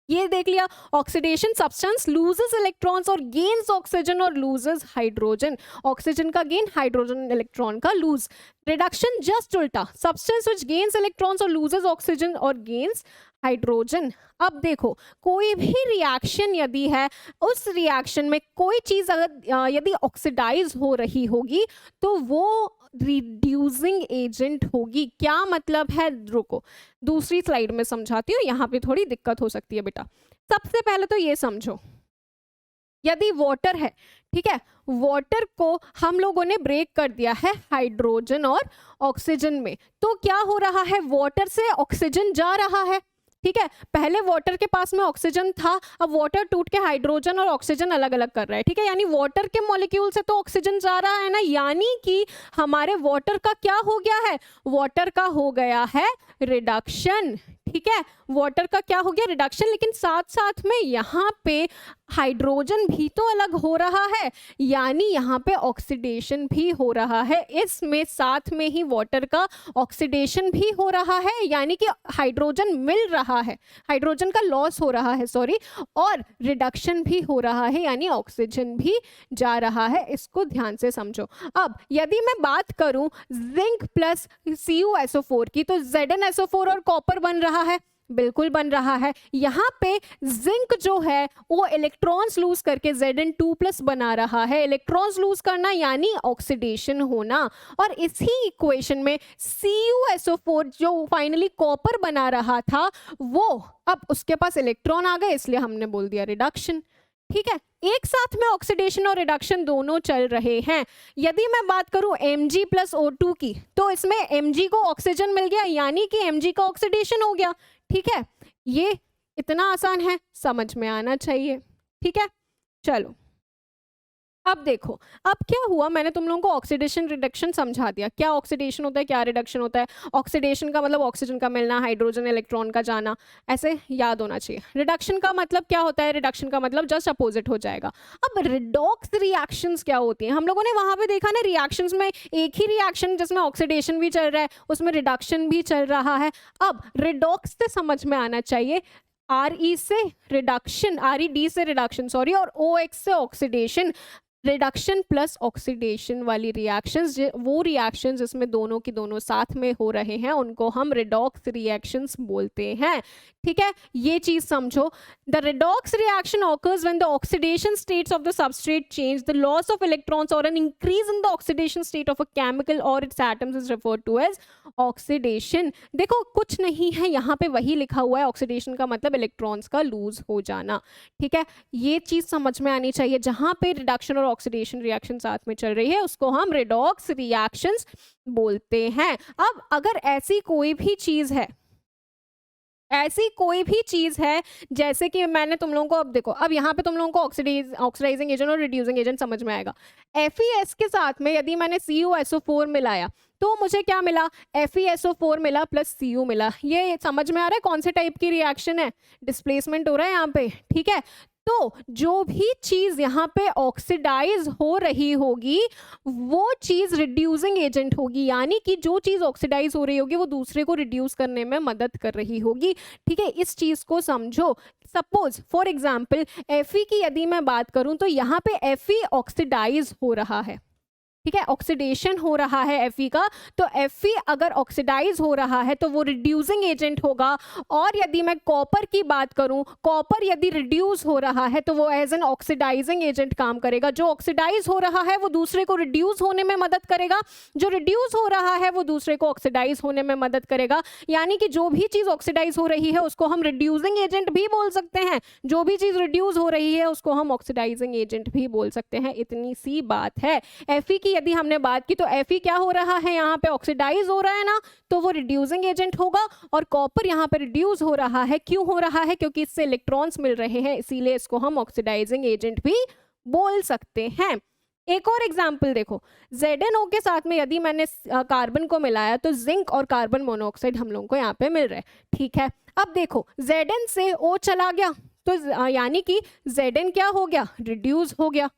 ये देख लिया, ऑक्सीडेशन सब्सटेंस लूजेस इलेक्ट्रॉन्स और गेन्स ऑक्सीजन और लूजेस हाइड्रोजन। ऑक्सीजन का गेन, हाइड्रोजन इलेक्ट्रॉन का लूज। रिडक्शन जस्ट उल्टा, सब्सटेंस व्हिच गेन्स इलेक्ट्रॉन्स और लूजेस ऑक्सीजन और गेन्स हाइड्रोजन। अब देखो, कोई भी रिएक्शन यदि है, उस रिएक्शन में कोई चीज अगर यदि ऑक्सीडाइज हो रही होगी तो वो रिड्यूसिंग एजेंट होगी। क्या मतलब है, रुको दूसरी स्लाइड में समझाती हूँ, यहाँ पे थोड़ी दिक्कत हो सकती है बेटा। सबसे पहले तो ये समझो, यदि वाटर है, ठीक है, वाटर को हम लोगों ने ब्रेक कर दिया है हाइड्रोजन और ऑक्सीजन में, तो क्या हो रहा है, वाटर से ऑक्सीजन जा रहा है, ठीक है। पहले वाटर के पास में ऑक्सीजन था, अब वाटर टूट के हाइड्रोजन और ऑक्सीजन अलग अलग कर रहा है, ठीक है, यानी वाटर के मॉलिक्यूल से तो ऑक्सीजन जा रहा है ना, यानी कि हमारे वाटर का क्या हो गया है, वाटर का हो गया है रिडक्शन, ठीक है, वाटर का क्या हो गया, रिडक्शन। लेकिन साथ साथ में यहाँ पे हाइड्रोजन भी तो अलग हो रहा है, यानी यहाँ पे ऑक्सीडेशन भी हो रहा है। इसमें साथ में ही वाटर का ऑक्सीडेशन भी हो रहा है, यानी कि हाइड्रोजन मिल रहा है, हाइड्रोजन का लॉस हो रहा है, सॉरी, और रिडक्शन भी हो रहा है, यानी ऑक्सीजन भी जा रहा है। इसको ध्यान से समझो। अब यदि मैं बात करूं जिंक प्लस CuSO4 की, तो ZnSO4 और कॉपर बन रहा है, बिल्कुल बन रहा है। यहाँ पे जिंक जो है वो इलेक्ट्रॉन्स लूज करके Zn2+ बना रहा है, इलेक्ट्रॉन्स लूज करना यानी ऑक्सीडेशन होना। और इसी इक्वेशन में CuSO4 जो फाइनली कॉपर बना रहा था, वो अब उसके पास इलेक्ट्रॉन आ गए, इसलिए हमने बोल दिया रिडक्शन, ठीक है। एक साथ में ऑक्सीडेशन और रिडक्शन दोनों चल रहे हैं। यदि मैं बात करूं Mg + O2 की, तो इसमें Mg को ऑक्सीजन मिल गया, यानी कि Mg का ऑक्सीडेशन हो गया, ठीक है। ये इतना आसान है, समझ में आना चाहिए, ठीक है। चलो अब देखो, अब क्या हुआ, मैंने तुम लोगों को ऑक्सीडेशन रिडक्शन समझा दिया, क्या ऑक्सीडेशन होता है, क्या रिडक्शन होता है। ऑक्सीडेशन का मतलब ऑक्सीजन का मिलना, हाइड्रोजन इलेक्ट्रॉन का जाना, ऐसे याद होना चाहिए। रिडक्शन का मतलब क्या होता है, रिडक्शन का मतलब जस्ट अपोजिट हो जाएगा। अब रिडॉक्स रिएक्शंस क्या होती हैं, हम लोगों ने वहां पे देखा ना, रिएक्शंस में एक ही रिएक्शन जिसमें ऑक्सीडेशन भी चल रहा है उसमें रिडक्शन भी चल रहा है। अब रिडॉक्स से समझ में आना चाहिए, RE से रिडक्शन, RED से रिडक्शन सॉरी, और OX से ऑक्सीडेशन। रिडक्शन प्लस ऑक्सीडेशन वाली रिएक्शंस, वो रिएक्शंस जिसमें दोनों की दोनों साथ में हो रहे हैं, उनको हम रिडॉक्स रिएक्शंस बोलते हैं, ठीक है। ये चीज समझो, the redox reaction occurs when the oxidation states of the substrate change, the loss of electrons or an increase in the oxidation state of a chemical or its atoms is referred to as oxidation. देखो कुछ नहीं है, यहाँ पे वही लिखा हुआ है, ऑक्सीडेशन का मतलब इलेक्ट्रॉन्स का लूज हो जाना, ठीक है। ये चीज समझ में आनी चाहिए, जहां पे रिडक्शन और ऑक्सीडेशन रिएक्शन साथ में चल रही है उसको हम रिडॉक्स रिएक्शंस बोलते हैं। अब अगर ऐसी कोई भी चीज है ऐसी कोई भी चीज़ है, जैसे कि मैंने तुम लोगों को, अब देखो, अब यहाँ पे तुम लोगों को ऑक्सीडाइजिंग एजेंट और रिड्यूसिंग एजेंट समझ में आएगा। FeS के साथ में यदि मैंने CuSO4 मिलाया तो मुझे क्या मिला, FeSO4 मिला प्लस Cu मिला। ये समझ में आ रहा है कौन से टाइप की रिएक्शन है, डिस्प्लेसमेंट हो रहा है यहाँ पे, ठीक है। तो जो भी चीज यहाँ पे ऑक्सीडाइज हो रही होगी वो चीज रिड्यूसिंग एजेंट होगी, यानी कि जो चीज ऑक्सीडाइज हो रही होगी वो दूसरे को रिड्यूस करने में मदद कर रही होगी, ठीक है। इस चीज को समझो। सपोज फॉर एग्जाम्पल Fe की यदि मैं बात करूं तो यहाँ पे Fe ऑक्सीडाइज हो रहा है, ठीक है, ऑक्सीडेशन हो रहा है Fe का। तो Fe अगर ऑक्सीडाइज हो रहा है तो वो रिड्यूसिंग एजेंट होगा। और यदि मैं कॉपर की बात करूं, कॉपर यदि रिड्यूस हो रहा है तो वो एज एन ऑक्सीडाइजिंग एजेंट काम करेगा। जो ऑक्सीडाइज हो रहा है वो दूसरे को रिड्यूस होने में मदद करेगा, जो रिड्यूस हो रहा है वो दूसरे को ऑक्सीडाइज होने में मदद करेगा। यानी कि जो भी चीज ऑक्सीडाइज हो रही है उसको हम रिड्यूसिंग एजेंट भी बोल सकते हैं, जो भी चीज रिड्यूस हो रही है उसको हम ऑक्सीडाइजिंग एजेंट भी बोल सकते हैं। इतनी सी बात है। Fe की यदि हमने बात की तो Fe क्या हो रहा है, यहाँ पे ऑक्सीडाइज हो रहा है ना, तो वो रिड्यूसिंग एजेंट होगा। और कॉपर यहाँ पे रिड्यूस हो रहा है, क्यों हो रहा है, क्योंकि इससे इलेक्ट्रॉन्स मिल रहे हैं, इसीलिए इसको हम ऑक्सीडाइजिंग एजेंट भी बोल सकते हैं। एक और एग्जाम्पल देखो, ZnO के साथ में यदि मैंने कार्बन को मिलाया तो जिंक और कार्बन मोनोऑक्साइड हम लोगों को यहाँ पे मिल रहा है, ठीक है। अब देखो Zn से O चला गया तो यानी कि Zn क्या हो गया, रिड्यूस हो गया,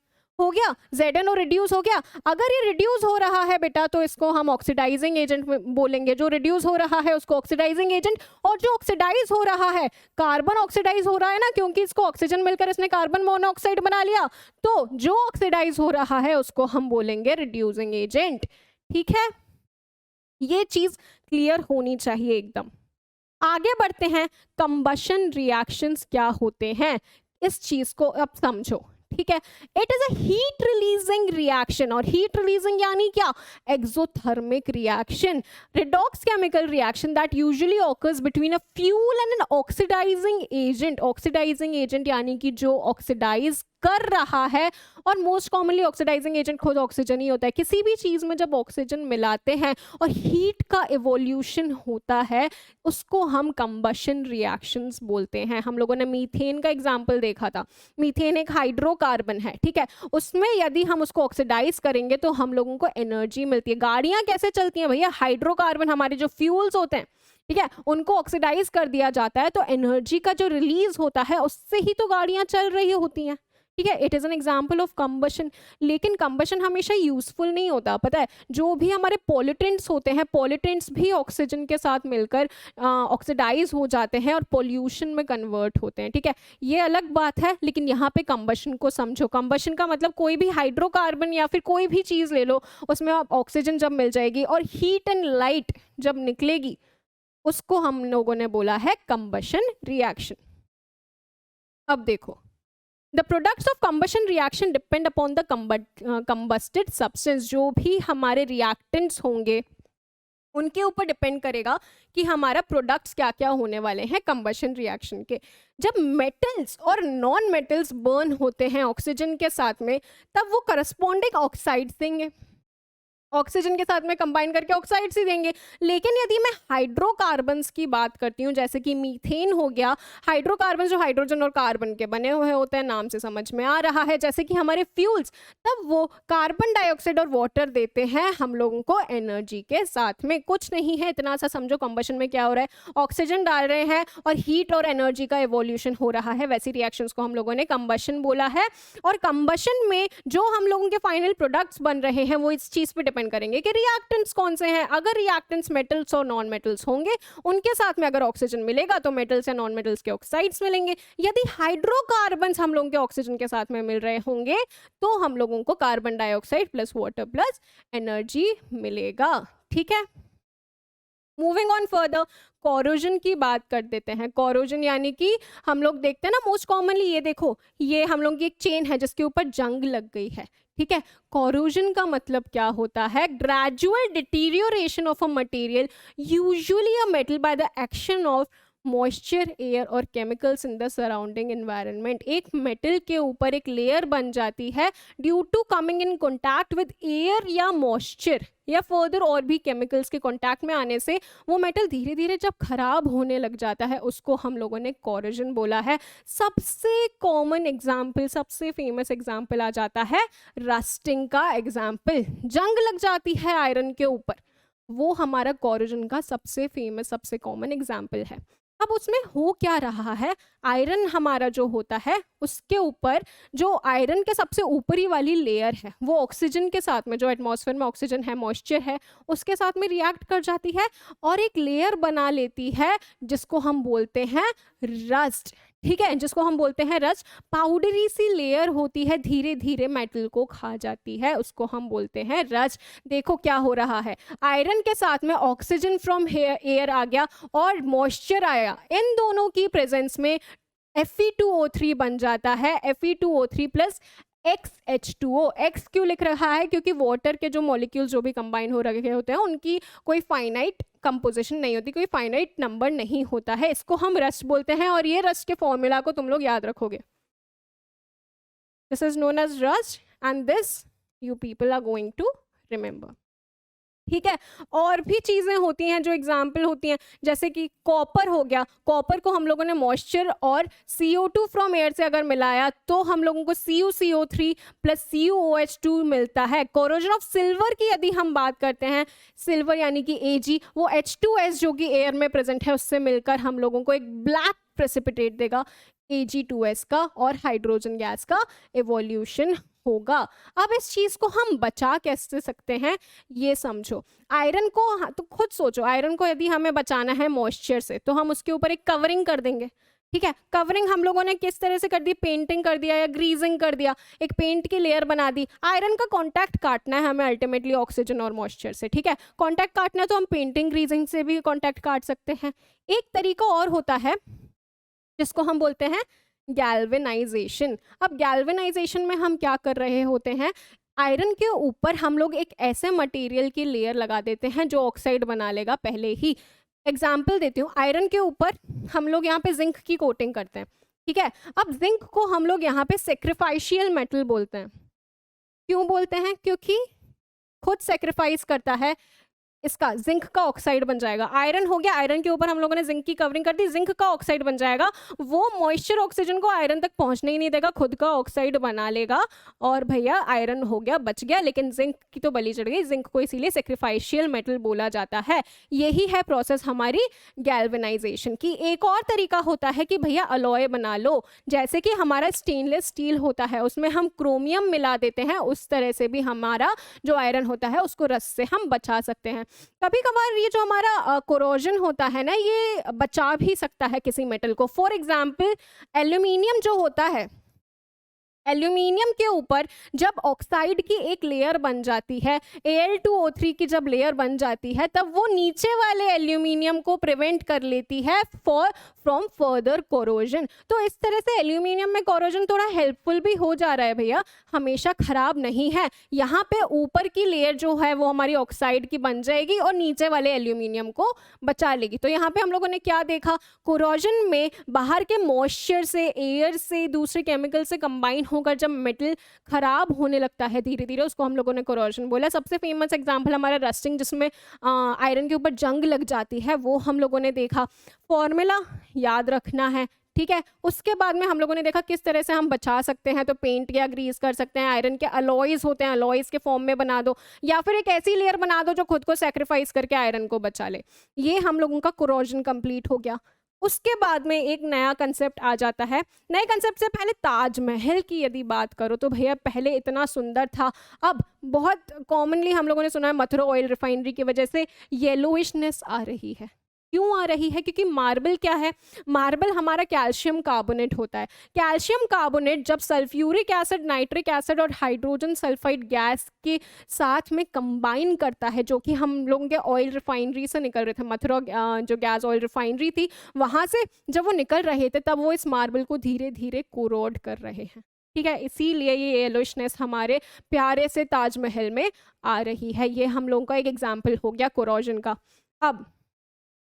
ZnO रिड्यूस हो गया। अगर ये रिड्यूस हो रहा है बेटा तो इसको हम ऑक्सीडाइजिंग एजेंट बोलेंगे, जो रिड्यूस हो रहा है उसको ऑक्सीडाइजिंग एजेंट। और जो ऑक्सीडाइज हो रहा है, कार्बन ऑक्सीडाइज हो रहा है ना, क्योंकि इसको ऑक्सीजन मिलकर इसने कार्बन मोनोऑक्साइड बना लिया, तो जो ऑक्सीडाइज हो रहा है उसको हम बोलेंगे रिड्यूसिंग एजेंट, ठीक है। ये चीज क्लियर होनी चाहिए एकदम। आगे बढ़ते हैं, कंबशन रिएक्शंस क्या होते हैं, इस चीज को अब समझो, ठीक है। It is a heat releasing reaction, और हीट रिलीजिंग यानी क्या, exothermic reaction, redox chemical reaction that usually occurs between a fuel and an oxidizing agent. Oxidizing agent यानी कि जो ऑक्सीडाइज कर रहा है, और मोस्ट कॉमनली ऑक्सीडाइजिंग एजेंट खुद ऑक्सीजन ही होता है। किसी भी चीज में जब ऑक्सीजन मिलाते हैं और हीट का इवोल्यूशन होता है उसको हम कंबशन रिएक्शंस बोलते हैं। हम लोगों ने मीथेन का एग्जांपल देखा था। मीथेन एक हाइड्रोकार्बन है, ठीक है, उसमें यदि हम उसको ऑक्सीडाइज करेंगे तो हम लोगों को एनर्जी मिलती है। गाड़ियां कैसे चलती हैं भैया, हाइड्रोकार्बन हमारे जो फ्यूल्स होते हैं, ठीक है, उनको ऑक्सीडाइज कर दिया जाता है तो एनर्जी का जो रिलीज होता है उससे ही तो गाड़ियां चल रही होती हैं, ठीक है। It is an example of combustion. लेकिन कंबशन हमेशा यूजफुल नहीं होता, पता है, जो भी हमारे पॉल्यूटेंट्स होते हैं, पॉल्यूटेंट्स भी ऑक्सीजन के साथ मिलकर ऑक्सीडाइज हो जाते हैं और पोल्यूशन में कन्वर्ट होते हैं, ठीक है, ये अलग बात है। लेकिन यहाँ पे कंबशन को समझो। कंबशन का मतलब कोई भी हाइड्रोकार्बन या फिर कोई भी चीज ले लो, उसमें ऑक्सीजन जब मिल जाएगी और हीट एंड लाइट जब निकलेगी, उसको हम लोगों ने बोला है कंबशन रिएक्शन। अब देखो, The products of combustion reaction depend upon the combusted substance। जो भी हमारे reactants होंगे उनके ऊपर डिपेंड करेगा कि हमारा प्रोडक्ट्स क्या क्या होने वाले हैं कंबशन रिएक्शन के। जब मेटल्स और नॉन मेटल्स बर्न होते हैं ऑक्सीजन के साथ में, तब वो करस्पॉन्डिंग ऑक्साइड्स देंगे, ऑक्सीजन के साथ में कंबाइन करके ऑक्साइड्स ही देंगे। लेकिन यदि मैं हाइड्रोकार्बन्स की बात करती हूँ, जैसे कि मीथेन हो गया, हाइड्रोकार्बन जो हाइड्रोजन और कार्बन के बने हुए होते हैं, नाम से समझ में आ रहा है, जैसे कि हमारे फ्यूल्स, तब वो कार्बन डाइऑक्साइड और वाटर देते हैं हम लोगों को एनर्जी के साथ में। कुछ नहीं है, इतना सा समझो कंबशन में क्या हो रहा है, ऑक्सीजन डाल रहे हैं और हीट और एनर्जी का एवोल्यूशन हो रहा है। वैसी रिएक्शंस को हम लोगों ने कंबशन बोला है। और कंबशन में जो हम लोगों के फाइनल प्रोडक्ट्स बन रहे हैं वो इस चीज पे डिपेंड करेंगे कि रिएक्टेंट्स कौन से हैं। अगर रिएक्टेंट्स मेटल्स और नॉन मेटल्स होंगे, उनके साथ में अगर ऑक्सीजन मिलेगा तो मेटल्स या नॉन मेटल्स के ऑक्साइड्स मिलेंगे। यदि हाइड्रोकार्बन्स हम लोगों के ऑक्सीजन के साथ में मिल रहे होंगे तो हम लोगों को carbon dioxide plus water plus energy मिलेगा, ठीक है। मूविंग ऑन फर्दर, कोरोजन की बात कर देते हैं। कोरोजन यानी कि हम लोग देखते हैं ना, मोस्ट कॉमनली ये देखो, ये हम लोग की एक चेन है जिसके ऊपर जंग लग गई है, ठीक है। कोरोजन का मतलब क्या होता है, gradual deterioration of a material, usually a metal, by the action of moisture, air or chemicals in the surrounding environment. एक मेटल के ऊपर एक लेयर बन जाती है due to coming in contact with air या मॉइस्चर या फर्दर और भी केमिकल्स के कॉन्टैक्ट में आने से वो मेटल धीरे धीरे जब खराब होने लग जाता है, उसको हम लोगों ने कोरोजन बोला है। सबसे कॉमन एग्जाम्पल, सबसे फेमस एग्जाम्पल आ जाता है रस्टिंग का एग्जाम्पल। जंग लग जाती है आयरन के ऊपर, वो हमारा कोरोजन का सबसे फेमस, सबसे कॉमन एग्जाम्पल है। अब उसमें हो क्या रहा है, आयरन हमारा जो होता है उसके ऊपर जो आयरन के सबसे ऊपरी वाली लेयर है वो ऑक्सीजन के साथ में, जो एटमॉस्फेयर में ऑक्सीजन है, मॉइस्चर है, उसके साथ में रिएक्ट कर जाती है और एक लेयर बना लेती है जिसको हम बोलते हैं रस्ट। ठीक है, जिसको हम बोलते हैं रस्ट। पाउडरी सी लेयर होती है, धीरे धीरे मेटल को खा जाती है, उसको हम बोलते हैं रस्ट। देखो क्या हो रहा है, आयरन के साथ में ऑक्सीजन फ्रॉम एयर आ गया और मॉइस्चर आया, इन दोनों की प्रेजेंस में Fe2O3 बन जाता है। Fe2O3 plus XH2O। X क्यों लिख रहा है, क्योंकि वाटर के जो मॉलिक्यूल्स जो भी कंबाइन हो रखे होते हैं उनकी कोई फाइनाइट कंपोजिशन नहीं होती, कोई फाइनाइट नंबर नहीं होता है, इसको हम रस्ट बोलते हैं। और ये रस्ट के फॉर्मूला को तुम लोग याद रखोगे, this is known as rust and this you people are going to remember. ठीक है, और भी चीज़ें होती हैं जो एग्जाम्पल होती हैं, जैसे कि कॉपर हो गया। कॉपर को हम लोगों ने मॉइस्चर और CO2 फ्रॉम एयर से अगर मिलाया तो हम लोगों को CuCO3 प्लस CuOH2 मिलता है। कोरोजन ऑफ सिल्वर की यदि हम बात करते हैं, सिल्वर यानी कि Ag, वो H2S जो कि एयर में प्रेजेंट है उससे मिलकर हम लोगों को एक ब्लैक प्रेसिपिटेट देगा Ag2S का, और हाइड्रोजन गैस का एवोल्यूशन होगा। अब इस चीज को हम बचा कैसे सकते हैं ये समझो। आयरन को, तो खुद सोचो, आयरन को यदि हमें बचाना है मॉइस्चर से तो हम उसके ऊपर एक कवरिंग कर देंगे। ठीक है, कवरिंग हम लोगों ने किस तरह से कर दी, पेंटिंग कर दिया या ग्रीजिंग कर दिया, एक पेंट की लेयर बना दी। आयरन का कांटेक्ट काटना है हमें अल्टीमेटली ऑक्सीजन और मॉइस्चर से। ठीक है, कांटेक्ट काटना है तो हम पेंटिंग ग्रीजिंग से भी कांटेक्ट काट सकते हैं। एक तरीका और होता है जिसको हम बोलते हैं गैल्वेनाइजेशन। अब गैल्वेनाइजेशन में हम क्या कर रहे होते हैं, आयरन के ऊपर हम लोग एक ऐसे मटेरियल की लेयर लगा देते हैं जो ऑक्साइड बना लेगा पहले ही। एग्जाम्पल देती हूँ, आयरन के ऊपर हम लोग यहाँ पे जिंक की कोटिंग करते हैं। ठीक है, अब जिंक को हम लोग यहाँ पे सेक्रीफाइशियल मेटल बोलते हैं। क्यों बोलते हैं, क्योंकि खुद सेक्रीफाइस करता है, इसका जिंक का ऑक्साइड बन जाएगा। आयरन हो गया, आयरन के ऊपर हम लोगों ने जिंक की कवरिंग कर दी, जिंक का ऑक्साइड बन जाएगा। वो मॉइस्चर ऑक्सीजन को आयरन तक पहुंचने ही नहीं देगा, खुद का ऑक्साइड बना लेगा और भैया आयरन हो गया, बच गया। लेकिन जिंक की तो बलि चढ़ गई, जिंक को इसीलिए सेक्रीफाइशियल मेटल बोला जाता है। यही है प्रोसेस हमारी गैल्वेनाइजेशन की। एक और तरीका होता है कि भैया अलॉय बना लो, जैसे कि हमारा स्टेनलेस स्टील होता है उसमें हम क्रोमियम मिला देते हैं, उस तरह से भी हमारा जो आयरन होता है उसको रस्ट से हम बचा सकते हैं। कभी कभार ये जो हमारा कोरोजन होता है ना, ये बचा भी सकता है किसी मेटल को। फॉर एग्जाम्पल एल्यूमिनियम जो होता है, एल्यूमिनियम के ऊपर जब ऑक्साइड की एक लेयर बन जाती है, Al2O3 की जब लेयर बन जाती है, तब वो नीचे वाले एल्यूमिनियम को प्रिवेंट कर लेती है फ्रॉम फर्दर कोरोजन। तो इस तरह से एल्यूमिनियम में कोरोजन थोड़ा हेल्पफुल भी हो जा रहा है भैया, हमेशा खराब नहीं है। यहाँ पे ऊपर की लेयर जो है वो हमारी ऑक्साइड की बन जाएगी और नीचे वाले एल्यूमिनियम को बचा लेगी। तो यहाँ पे हम लोगों ने क्या देखा, कोरोजन में बाहर के मॉइस्चर से, एयर से, दूसरे केमिकल से कंबाइन होकर जब मेटल खराब होने लगता है धीरे धीरे, उसको हम लोगों ने कोरोजन बोला। सबसे फेमस एग्जांपल हमारा रस्टिंग, जिसमें आयरन के ऊपर जंग लग जाती है, वो हम लोगों ने देखा। फॉर्मूला याद रखना है, ठीक है। उसके बाद में हम लोगों ने देखा किस तरह से हम बचा सकते हैं, तो पेंट या ग्रीस कर सकते हैं। आयरन के अलॉयज होते हैं, अलॉयज के फॉर्म में बना दो, या फिर एक ऐसी लेयर बना दो जो खुद को सेक्रीफाइस करके आयरन को बचा ले। ये हम लोगों का कोरोजन कंप्लीट हो गया। उसके बाद में एक नया कंसेप्ट आ जाता है। नए कंसेप्ट से पहले ताजमहल की यदि बात करो तो भैया पहले इतना सुंदर था, अब बहुत कॉमनली हम लोगों ने सुना है मथुरा ऑयल रिफाइनरी की वजह से येलोइशनेस आ रही है। क्यों आ रही है? क्योंकि मार्बल क्या है, मार्बल हमारा कैल्शियम कार्बोनेट होता है। कैल्शियम कार्बोनेट जब सल्फ्यूरिक एसिड, नाइट्रिक एसिड और हाइड्रोजन सल्फाइड गैस के साथ में कंबाइन करता है, जो कि हम लोगों के ऑयल रिफाइनरी से निकल रहे थे, मथुरा जो गैस ऑयल रिफाइनरी थी वहाँ से जब वो निकल रहे थे, तब वो इस मार्बल को धीरे धीरे कोरोड कर रहे हैं। ठीक है, इसीलिए ये येलोइशनेस हमारे प्यारे से ताजमहल में आ रही है। ये हम लोगों का एक एग्जाम्पल हो गया कोरोजन का। अब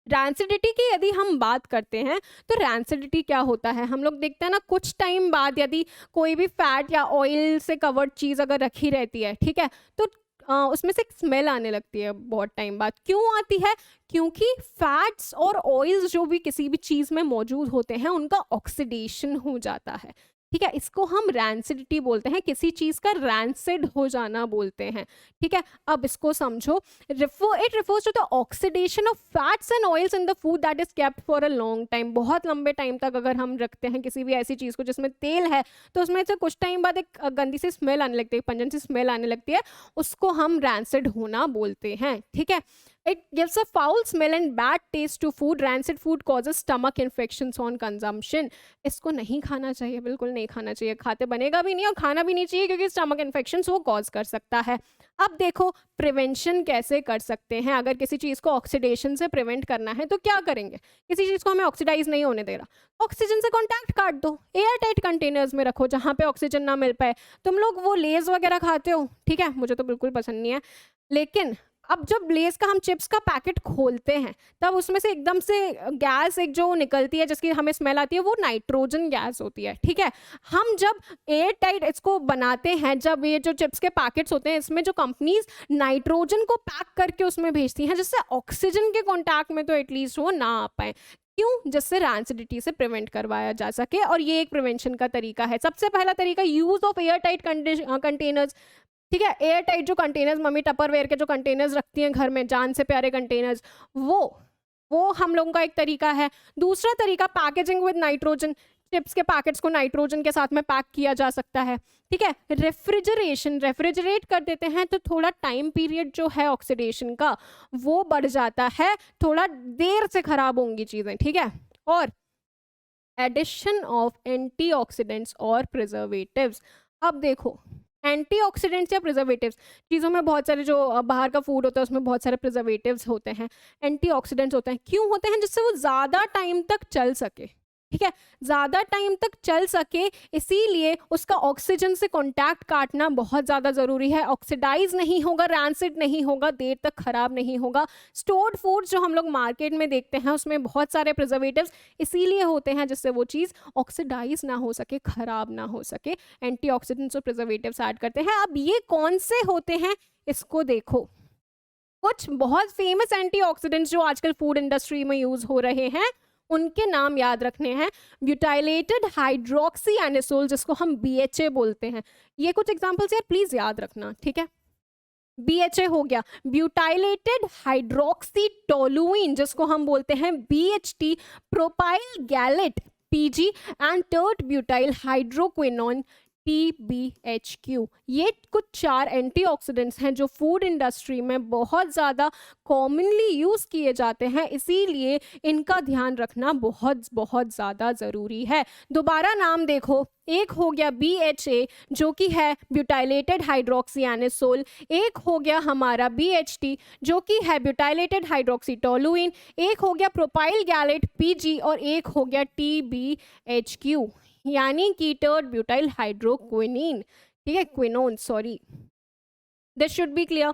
रैंसिडिटी की यदि हम बात करते हैं तो रैंसिडिटी क्या होता है, हम लोग देखते हैं ना कुछ टाइम बाद यदि कोई भी फैट या ऑयल से कवर्ड चीज़ अगर रखी रहती है, ठीक है, तो उसमें से एक स्मेल आने लगती है बहुत टाइम बाद। क्यों आती है? क्योंकि फैट्स और ऑयल्स जो भी किसी भी चीज़ में मौजूद होते हैं उनका ऑक्सीडेशन हो जाता है, ठीक है, इसको हम रैंसिडिटी बोलते हैं, किसी चीज़ का रैंसिड हो जाना बोलते हैं, ठीक है। अब इसको समझो, it refers to the oxidation of fats and oils in the food that is kept for a long time। बहुत लंबे टाइम तक अगर हम रखते हैं किसी भी ऐसी चीज़ को जिसमें तेल है तो उसमें से कुछ टाइम बाद एक गंदी सी स्मेल आने लगती है, पंजन सी स्मेल आने लगती है, उसको हम रैंसिड होना बोलते हैं, ठीक है। It gives a foul smell and bad taste to food. Rancid food causes stomach infections on consumption। इसको नहीं खाना चाहिए, बिल्कुल नहीं खाना चाहिए, खाते बनेगा भी नहीं और खाना भी नहीं चाहिए क्योंकि स्टमक इन्फेक्शंस वो कॉज कर सकता है। अब देखो प्रिवेंशन कैसे कर सकते हैं, अगर किसी चीज़ को ऑक्सीडेशन से प्रिवेंट करना है तो क्या करेंगे, किसी चीज़ को हमें ऑक्सीडाइज नहीं होने दे रहा, ऑक्सीजन से कॉन्टैक्ट काट दो, एयर टाइट कंटेनर्स में रखो जहाँ पे ऑक्सीजन ना मिल पाए। तुम लोग वो लेज वगैरह खाते हो, ठीक है, मुझे तो बिल्कुल पसंद नहीं है, लेकिन अब जब लेस का हम चिप्स का पैकेट खोलते हैं तब उसमें से एकदम से गैस एक जो निकलती है जिसकी हमें स्मेल आती है वो नाइट्रोजन गैस होती है, ठीक है। हम जब एयर टाइट इसको बनाते हैं, जब ये जो चिप्स के पैकेट्स होते हैं इसमें जो कंपनीज नाइट्रोजन को पैक करके उसमें भेजती हैं जिससे ऑक्सीजन के कॉन्टैक्ट में तो एटलीस्ट वो ना आ पाए, क्यों, जिससे रैंसिडिटी से प्रिवेंट करवाया जा सके, और ये एक प्रिवेंशन का तरीका है। सबसे पहला तरीका use of air tight containers, ठीक है, एयर टाइट जो कंटेनर्स मम्मी टपरवेयर के जो कंटेनर्स रखती हैं घर में, जान से प्यारे कंटेनर्स, वो हम लोगों का एक तरीका है। दूसरा तरीका पैकेजिंग विद नाइट्रोजन, चिप्स के पैकेट्स को नाइट्रोजन के साथ में पैक किया जा सकता है, ठीक है। रेफ्रिजरेशन, रेफ्रिजरेट कर देते हैं तो थोड़ा टाइम पीरियड जो है ऑक्सीडेशन का वो बढ़ जाता है, थोड़ा देर से खराब होंगी चीज़ें, ठीक है। और एडिशन ऑफ एंटीऑक्सीडेंट्स और प्रिजर्वेटिव्स। अब देखो एंटीऑक्सीडेंट्स या प्रिजर्वेटिव्स, चीज़ों में बहुत सारे जो बाहर का फूड होता है उसमें बहुत सारे प्रिजर्वेटिव्स होते हैं, एंटीऑक्सीडेंट्स होते हैं, क्यों होते हैं, जिससे वो ज़्यादा टाइम तक चल सके, ठीक है, ज़्यादा टाइम तक चल सके, इसीलिए उसका ऑक्सीजन से कॉन्टैक्ट काटना बहुत ज़्यादा ज़रूरी है, ऑक्सीडाइज नहीं होगा, रैंसिड नहीं होगा, देर तक खराब नहीं होगा। स्टोर्ड फूड्स जो हम लोग मार्केट में देखते हैं उसमें बहुत सारे प्रिजर्वेटिव्स इसीलिए होते हैं जिससे वो चीज़ ऑक्सीडाइज ना हो सके, खराब ना हो सके, एंटीऑक्सीडेंट्स और प्रिजर्वेटिव्स ऐड करते हैं। अब ये कौन से होते हैं इसको देखो, कुछ बहुत फेमस एंटीऑक्सीडेंट्स जो आजकल फूड इंडस्ट्री में यूज हो रहे हैं उनके नाम याद रखने हैं। ब्यूटाइलेटेड हाइड्रोक्सी एनिसोल जिसको हम BHA बोलते हैं, ये कुछ एग्जांपल्स यार प्लीज याद रखना, ठीक है। BHA हो गया, ब्यूटाइलेटेड हाइड्रोक्सी टोलुइन जिसको हम बोलते हैं BHT, propyl gallate PG and tert butyl hydroquinone TBHQ। ये कुछ 4 एंटीऑक्सीडेंट्स हैं जो फूड इंडस्ट्री में बहुत ज़्यादा कॉमनली यूज़ किए जाते हैं, इसीलिए इनका ध्यान रखना बहुत बहुत ज़्यादा ज़रूरी है। दोबारा नाम देखो, एक हो गया BHA जो कि है ब्यूटाइलेटेड हाइड्रोक्सी एनिसोल, एक हो गया हमारा BHT जो कि है ब्यूटाइलेटेड हाइड्रोक्सी टोलुइन, एक हो गया प्रोपाइल गैलेट PG और एक हो गया TBHQ यानी कि टर्ट ब्यूटाइल हाइड्रोक्विनीन, ठीक है, quinone, sorry, this should be clear.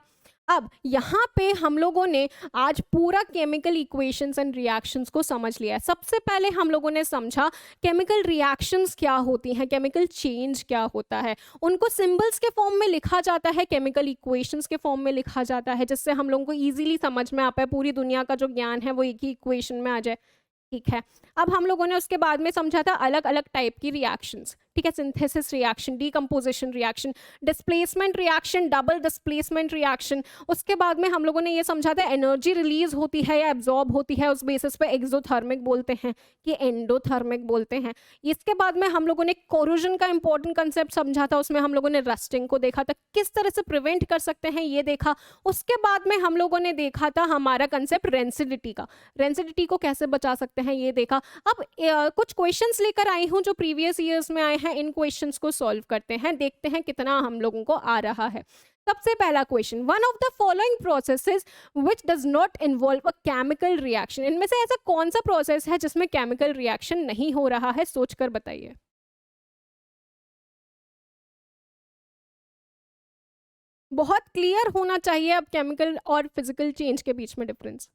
अब यहाँ पे हम लोगों ने आज पूरा केमिकल इक्वेशंस एंड रिएक्शंस को समझ लिया है। सबसे पहले हम लोगों ने समझा केमिकल रिएक्शंस क्या होती हैं, केमिकल चेंज क्या होता है, उनको सिंबल्स के फॉर्म में लिखा जाता है, केमिकल इक्वेशंस के फॉर्म में लिखा जाता है, जिससे हम लोगों को ईजिली समझ में आ पाए, पूरी दुनिया का जो ज्ञान है वो एक ही इक्वेशन में आ जाए, ठीक है। अब हम लोगों ने उसके बाद में समझा था अलग अलग टाइप की रिएक्शंस, ठीक है, synthesis reaction, decomposition reaction, displacement reaction, double displacement reaction. उसके बाद में हम लोगों ने ये समझा था एनर्जी रिलीज होती है या एब्जॉर्ब होती है, उस बेसिस पे एक्सोथर्मिक बोलते हैं कि एंडोथर्मिक बोलते हैं। इसके बाद में हम लोगों ने कोरोजन का इंपॉर्टेंट कंसेप्ट समझा था, उसमें हम लोगों ने रस्टिंग को देखा था, किस तरह से प्रिवेंट कर सकते हैं ये देखा। उसके बाद में हम लोगों ने देखा था हमारा कंसेप्ट रेंसिडिटी का, रेंसिडिटी को कैसे बचा सकते हैं ये देखा। अब कुछ क्वेश्चंस लेकर आई हूँ जो प्रीवियस ईयर्स में आए हैं, इन क्वेश्चंस को सॉल्व करते हैं, देखते हैं कितना हम लोगों को आ रहा है। सबसे पहला question, one of the following processes which does not involve a chemical reaction, इनमें से ऐसा कौन सा प्रोसेस है जिसमें केमिकल रिएक्शन नहीं हो रहा है, सोचकर बताइए। बहुत क्लियर होना चाहिए अब केमिकल और फिजिकल चेंज के बीच में डिफरेंस।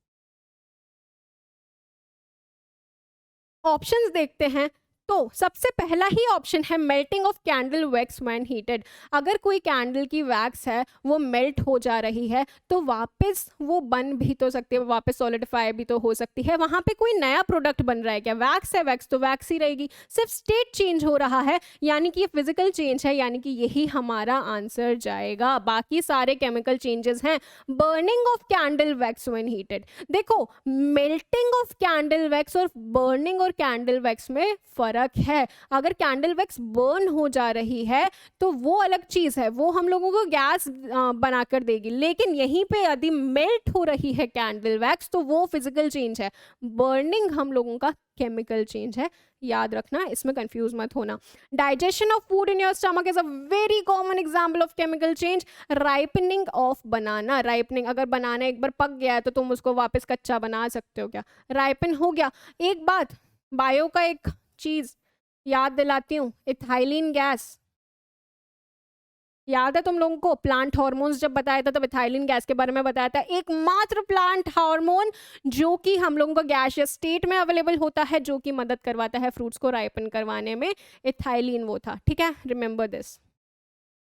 ऑप्शंस देखते हैं तो सबसे पहला ही ऑप्शन है melting of candle wax when heated. अगर कोई कैंडल की वैक्स है वो मेल्ट हो जा रही है तो वापस वो बन भी तो सकती है, वापस सॉलिडिफाई भी तो हो सकती है। वहां पे कोई नया प्रोडक्ट बन रहा है क्या? वैक्स है, वैक्स तो वैक्स ही रहेगी, सिर्फ स्टेट चेंज हो रहा है, यानी कि ये फिजिकल चेंज है, यानी कि यही हमारा आंसर जाएगा। बाकी सारे केमिकल चेंजेस हैं। Burning of candle wax when heated, देखो मेल्टिंग ऑफ कैंडल वैक्स और बर्निंग और कैंडल वैक्स में फर्क है। अगर कैंडल वैक्स बर्न हो जा रही है तो वो अलग चीज है, वो हम लोगों को गैस बनाकर देगी, लेकिन यहीं पे यदि मेल्ट हो रही है कैंडल वैक्स तो वो फिजिकल चेंज है। बर्निंग हम लोगों का केमिकल चेंज है, याद रखना, इसमें कंफ्यूज मत होना। Digestion of food in your stomach is a very common example of chemical change. Ripening of banana, ripening, अगर बनाना एक बार पक गया है तो तुम उसको वापस कच्चा बना सकते हो क्या? राइपन हो गया। एक बात बायो का एक चीज याद दिलाती हूँ, इथाइलिन गैस याद है तुम लोगों को? प्लांट हार्मोन्स जब बताया था तब इथाइलिन गैस के बारे में बताया था। एकमात्र प्लांट हार्मोन जो कि हम लोगों को गैसियस स्टेट में अवेलेबल होता है, जो कि मदद करवाता है फ्रूट्स को राइपन करवाने में, इथाइलिन वो था। ठीक है, remember this.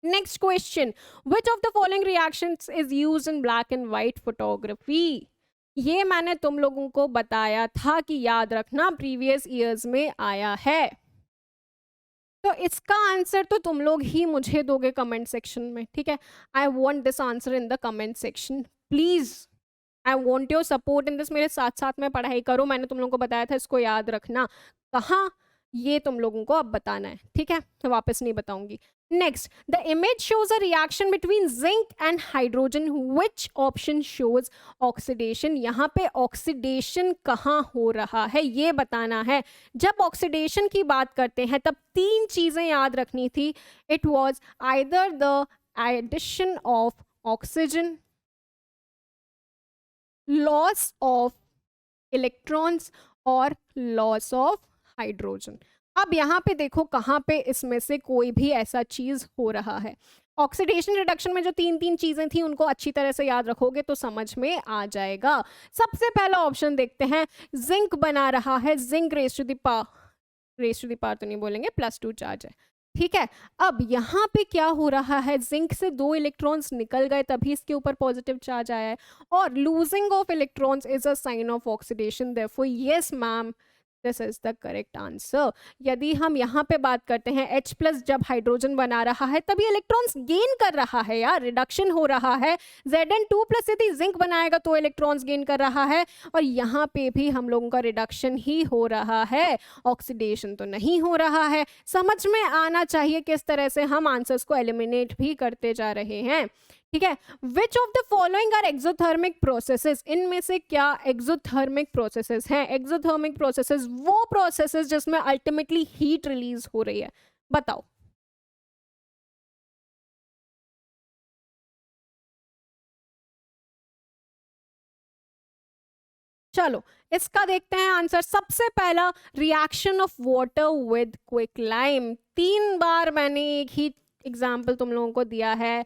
Next question, which of the following reactions is used in black and white photography? ये मैंने तुम लोगों को बताया था कि याद रखना, प्रीवियस ईयर्स में आया है। तो इसका आंसर तो तुम लोग ही मुझे दोगे कमेंट सेक्शन में, ठीक है? I want this answer in the comment section please. I want your support in this. मेरे साथ साथ में पढ़ाई करो, मैंने तुम लोगों को बताया था, इसको याद रखना। कहाँ ये तुम लोगों को अब बताना है, ठीक है? तो वापस नहीं बताऊंगी। Next, the image shows a reaction between zinc and hydrogen, which option shows oxidation? यहाँ पे ऑक्सीडेशन कहाँ हो रहा है ये बताना है। जब ऑक्सीडेशन की बात करते हैं तब तीन चीजें याद रखनी थी। It was either the addition of oxygen, loss of electrons और लॉस ऑफ हाइड्रोजन। अब यहाँ पे देखो कहाँ पे इसमें से कोई भी ऐसा चीज हो रहा है। ऑक्सीडेशन रिडक्शन में जो तीन तीन चीजें थी उनको अच्छी तरह से याद रखोगे तो समझ में आ जाएगा। सबसे पहला ऑप्शन देखते हैं, जिंक बना रहा है, zinc raise to the power तो नहीं बोलेंगे, +2 चार्ज है, ठीक है? अब यहाँ पे क्या हो रहा है, जिंक से 2 इलेक्ट्रॉन्स निकल गए तभी इसके ऊपर पॉजिटिव चार्ज आया है, और losing of electrons is a sign of oxidation. Therefore yes ma'am, this is the correct answer. यदि हम यहाँ पे बात करते हैं H+ जब हाइड्रोजन बना रहा है तभी इलेक्ट्रॉन्स गेन कर रहा है यार, रिडक्शन हो रहा है। Zn2+ यदि जिंक बनाएगा तो इलेक्ट्रॉन्स गेन कर रहा है, और यहाँ पे भी हम लोगों का रिडक्शन ही हो रहा है, ऑक्सीडेशन तो नहीं हो रहा है। समझ में आना चाहिए किस तरह से हम आंसर्स को एलिमिनेट भी करते जा रहे हैं, ठीक है? Which of the following are exothermic processes? इनमें से क्या एक्सोथर्मिक प्रोसेसेस हैं? एक्सोथर्मिक प्रोसेसेस वो प्रोसेसेस जिसमें अल्टीमेटली हीट रिलीज हो रही है, बताओ। चलो इसका देखते हैं आंसर। सबसे पहला, reaction of water with quicklime. 3 बार मैंने एक ही एग्जाम्पल तुम लोगों को दिया है,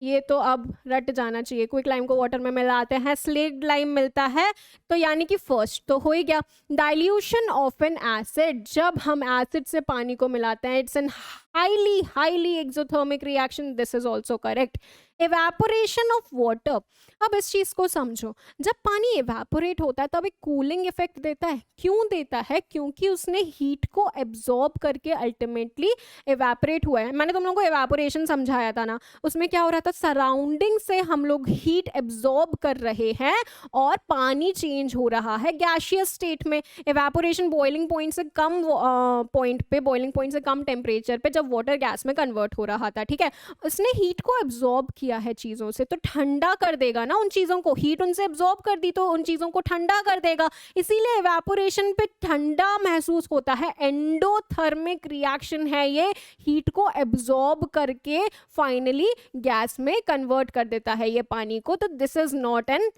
ये तो अब रट जाना चाहिए। क्विक लाइम को वाटर में मिलाते हैं, स्लेक्ड लाइम मिलता है, तो यानी कि फर्स्ट तो हो ही गया। डाइल्यूशन ऑफ एन एसिड, जब हम एसिड से पानी को मिलाते हैं, it's an highly exothermic reaction, this is also correct. Evaporation of water, अब इस चीज को समझो, जब पानी एवेपोरेट होता है तब एक कूलिंग इफेक्ट देता है। क्यों देता है? क्योंकि उसने हीट को एब्जॉर्ब करके अल्टीमेटली एवेपोरेट हुआ है। मैंने तुम लोगों को एवेपोरेशन समझाया था ना, उसमें क्या हो रहा था, सराउंडिंग से हम लोग हीट एब्जॉर्ब कर रहे हैं और पानी चेंज हो रहा है गैसियस स्टेट में। एवेपोरेशन बॉइलिंग पॉइंट से कम बॉइलिंग पॉइंट से कम टेम्परेचर पे जब वाटर गैस में कन्वर्ट हो रहा था, ठीक है? उसने हीट को एब्जॉर्ब किया है चीजों से, तो ठंडा कर देगा ना उन चीजों को। हीट उनसे एब्जॉर्ब कर दी तो उन चीजों को ठंडा कर देगा, इसीलिए एवेपोरेशन पे ठंडा महसूस होता है। एंडोथर्मिक रिएक्शन है ये, हीट को एब्जॉर्ब करके फाइनली गैस में कन्वर्ट कर देता है ये पानी को, so this is not an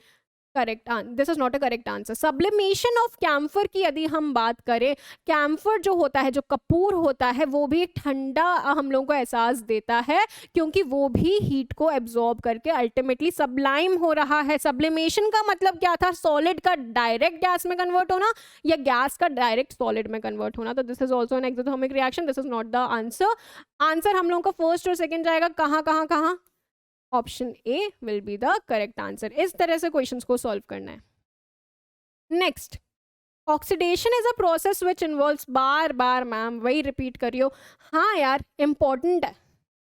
correct, this is not a correct answer. Sublimation of camphor की यदि हम बात करें, कैम्फर जो होता है, जो कपूर होता है, वो भी ठंडा हम लोगों को एहसास देता है, क्योंकि वो भी हीट को एब्जॉर्ब करके अल्टीमेटली सब्लाइम हो रहा है। सब्लिमेशन का मतलब क्या था? सॉलिड का डायरेक्ट गैस में कन्वर्ट होना या गैस का डायरेक्ट सॉलिड में कन्वर्ट होना। तो this is also an exothermic reaction, this is not the answer. Answer हम लोगों का फर्स्ट और सेकेंड जाएगा कहाँ कहाँ कहाँ? Option A will be the correct answer. इस तरह से क्वेश्चंस को सॉल्व करना है। Next, oxidation is a process which involves, bar bar ma'am वही रिपीट करियो। हाँ यार, इंपॉर्टेंट है,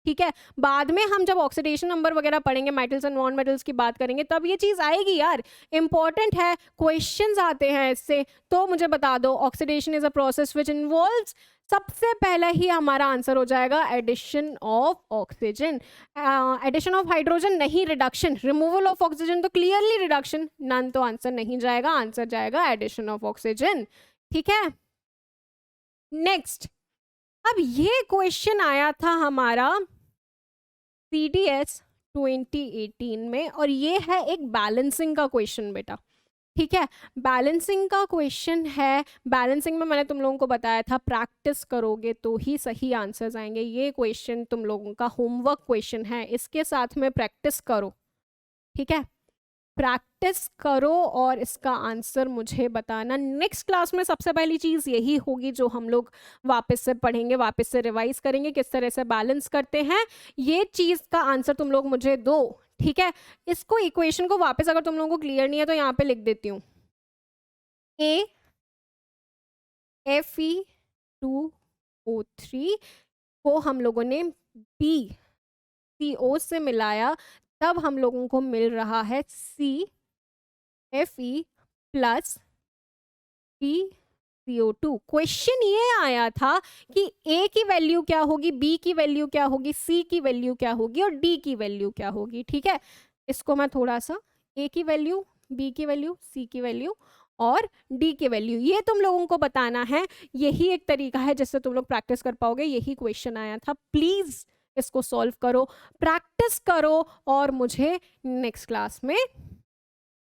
ठीक है। बाद में हम जब ऑक्सीडेशन नंबर वगैरह पढ़ेंगे, मेटल्स एंड नॉन मेटल्स की बात करेंगे, तब ये चीज़ आएगी यार, इंपॉर्टेंट है, क्वेश्चंस आते हैं इससे। तो मुझे बता दो, oxidation is a process which involves, सबसे पहला ही हमारा आंसर हो जाएगा addition of oxygen. Addition of hydrogen नहीं, रिडक्शन। रिमूवल ऑफ ऑक्सीजन तो क्लियरली रिडक्शन, नन तो आंसर नहीं जाएगा, आंसर जाएगा एडिशन ऑफ ऑक्सीजन, ठीक है। नेक्स्ट, अब ये क्वेश्चन आया था हमारा CDS 2018 में, और ये है एक बैलेंसिंग का क्वेश्चन बेटा, ठीक है। बैलेंसिंग का क्वेश्चन है। बैलेंसिंग में मैंने तुम लोगों को बताया था, प्रैक्टिस करोगे तो ही सही आंसर्स आएंगे। ये क्वेश्चन तुम लोगों का होमवर्क क्वेश्चन है, इसके साथ में प्रैक्टिस करो, ठीक है। प्रैक्टिस करो और इसका आंसर मुझे बताना। नेक्स्ट क्लास में सबसे पहली चीज़ यही होगी जो हम लोग वापस से पढ़ेंगे, वापस से रिवाइज करेंगे, किस तरह से बैलेंस करते हैं। ये चीज़ का आंसर तुम लोग मुझे दो, ठीक है। इसको इक्वेशन को वापस अगर तुम लोगों को क्लियर नहीं है तो यहाँ पे लिख देती हूँ, Fe2O3 को हम लोगों ने BCO से मिलाया, तब हम लोगों को मिल रहा है CFE प्लस BCO2। क्वेश्चन ये आया था कि A की वैल्यू क्या होगी, B की वैल्यू क्या होगी, C की वैल्यू क्या होगी और D की वैल्यू क्या होगी, ठीक है। इसको मैं थोड़ा सा A की वैल्यू, B की वैल्यू, C की वैल्यू और D की वैल्यू, ये तुम लोगों को बताना है। यही एक तरीका है जिससे तुम लोग प्रैक्टिस कर पाओगे। यही क्वेश्चन आया था, प्लीज इसको सॉल्व करो, प्रैक्टिस करो और मुझे नेक्स्ट क्लास में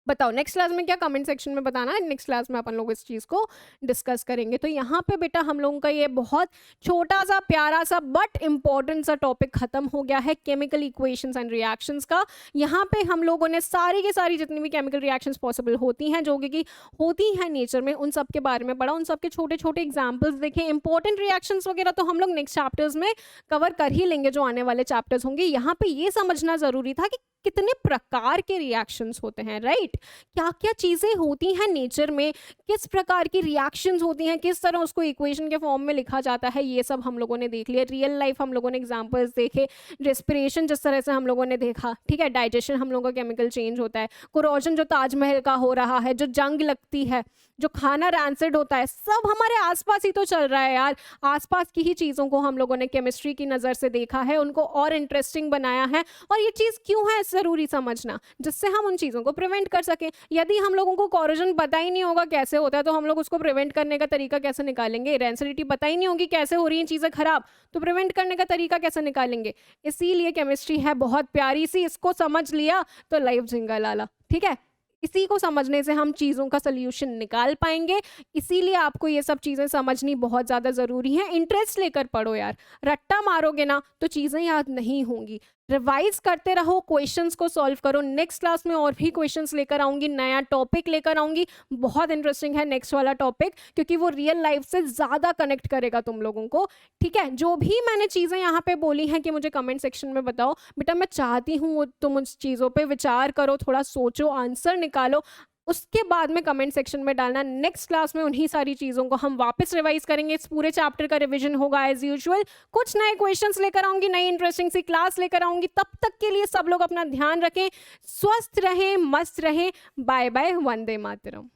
बताओ। नेक्स्ट क्लास में क्या, कमेंट सेक्शन में बताना। नेक्स्ट क्लास में अपन लोग इस चीज़ को डिस्कस करेंगे। तो यहाँ पे बेटा हम लोगों का ये बहुत छोटा सा प्यारा सा बट इम्पॉर्टेंट सा टॉपिक खत्म हो गया है, केमिकल इक्वेशंस एंड रिएक्शंस का। यहाँ पे हम लोगों ने सारी की सारी जितनी भी केमिकल रिएक्शंस पॉसिबल होती हैं, जो कि होती हैं नेचर में, उन सब के बारे में पढ़ा, उन सब के छोटे छोटे एग्जाम्पल्स देखे। इंपॉर्टेंट रिएक्शंस वगैरह तो हम लोग नेक्स्ट चैप्टर्स में कवर कर ही लेंगे, जो आने वाले चैप्टर्स होंगे। यहाँ पे ये समझना जरूरी था कि कितने प्रकार के रिएक्शंस होते हैं, राइट। क्या क्या चीज़ें होती हैं नेचर में, किस प्रकार की रिएक्शंस होती हैं, किस तरह उसको इक्वेशन के फॉर्म में लिखा जाता है, ये सब हम लोगों ने देख लिया। रियल लाइफ हम लोगों ने एग्जांपल्स देखे, रेस्पिरेशन जिस तरह से हम लोगों ने देखा, ठीक है। डाइजेशन हम लोगों का केमिकल चेंज होता है, कोरोजन जो ताजमहल का हो रहा है, जो जंग लगती है, जो खाना रैंसिड होता है, सब हमारे आसपास ही तो चल रहा है यार। आसपास की ही चीज़ों को हम लोगों ने केमिस्ट्री की नज़र से देखा है, उनको और इंटरेस्टिंग बनाया है। और ये चीज़ क्यों है ज़रूरी समझना, जिससे हम उन चीज़ों को प्रिवेंट कर सकें। यदि हम लोगों को कोरोजन पता ही नहीं होगा कैसे होता है, तो हम लोग उसको प्रिवेंट करने का तरीका कैसे निकालेंगे। रैंसिडिटी पता ही नहीं होगी कैसे हो रही हैं चीज़ें खराब, तो प्रिवेंट करने का तरीका कैसे निकालेंगे। इसीलिए केमिस्ट्री है बहुत प्यारी सी, इसको समझ लिया तो लाइफ जिंगा लाला, ठीक है। इसी को समझने से हम चीज़ों का सल्यूशन निकाल पाएंगे। इसीलिए आपको ये सब चीज़ें समझनी बहुत ज़्यादा ज़रूरी है। इंटरेस्ट लेकर पढ़ो यार, रट्टा मारोगे ना तो चीज़ें याद नहीं होंगी। रिवाइज करते रहो, क्वेश्चंस को सॉल्व करो। नेक्स्ट क्लास में और भी क्वेश्चंस लेकर आऊँगी, नया टॉपिक लेकर आऊँगी। बहुत इंटरेस्टिंग है नेक्स्ट वाला टॉपिक, क्योंकि वो रियल लाइफ से ज़्यादा कनेक्ट करेगा तुम लोगों को, ठीक है। जो भी मैंने चीज़ें यहाँ पे बोली हैं कि मुझे कमेंट सेक्शन में बताओ बेटा, मैं चाहती हूँ तुम उस चीज़ों पर विचार करो, थोड़ा सोचो, आंसर निकालो, उसके बाद में कमेंट सेक्शन में डालना। नेक्स्ट क्लास में उन्हीं सारी चीज़ों को हम वापस रिवाइज करेंगे। इस पूरे चैप्टर का रिवीजन होगा एज यूजुअल। कुछ नए क्वेश्चंस लेकर आऊंगी, नई इंटरेस्टिंग सी क्लास लेकर आऊंगी। तब तक के लिए सब लोग अपना ध्यान रखें, स्वस्थ रहें, मस्त रहें। Bye bye, Vande Mataram.